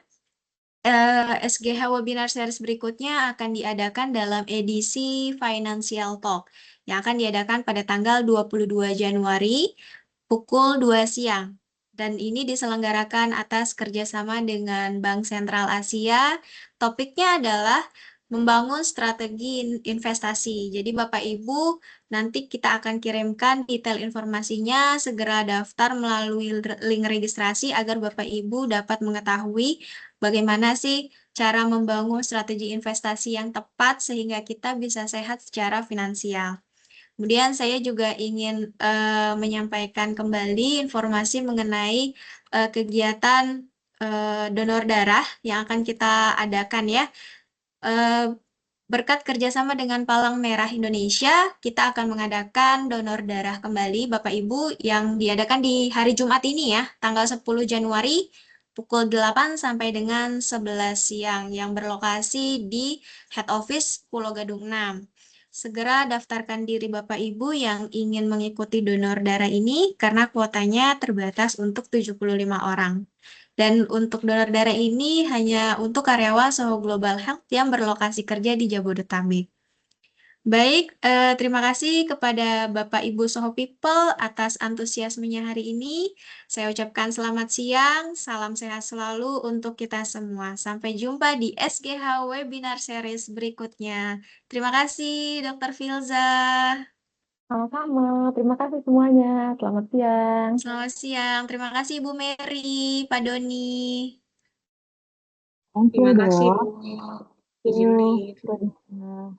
SGH Webinar Series berikutnya akan diadakan dalam edisi Financial Talk yang akan diadakan pada tanggal 22 Januari pukul 2 siang. Dan ini diselenggarakan atas kerjasama dengan Bank Sentral Asia. Topiknya adalah membangun strategi investasi. Jadi Bapak Ibu, nanti kita akan kirimkan detail informasinya, segera daftar melalui link registrasi agar Bapak Ibu dapat mengetahui bagaimana sih cara membangun strategi investasi yang tepat sehingga kita bisa sehat secara finansial. Kemudian saya juga ingin menyampaikan kembali informasi mengenai kegiatan donor darah yang akan kita adakan ya. Berkat kerjasama dengan Palang Merah Indonesia, kita akan mengadakan donor darah kembali Bapak Ibu yang diadakan di hari Jumat ini ya, tanggal 10 Januari pukul 8 sampai dengan 11 siang yang berlokasi di Head Office Pulau Gadung 6. Segera daftarkan diri Bapak Ibu yang ingin mengikuti donor darah ini karena kuotanya terbatas untuk 75 orang. Dan untuk donor darah ini hanya untuk karyawan Soho Global Health yang berlokasi kerja di Jabodetabek. Baik, terima kasih kepada Bapak Ibu Soho People atas antusiasmenya hari ini. Saya ucapkan selamat siang, salam sehat selalu untuk kita semua. Sampai jumpa di SGH Webinar Series berikutnya. Terima kasih, Dr. Filza. Sama-sama. Terima kasih semuanya. Selamat siang. Selamat siang. Terima kasih, Bu Mary, Pak Doni. Thank you, Terima kasih, Dok. Bu. Thank you. Izin. Dadah.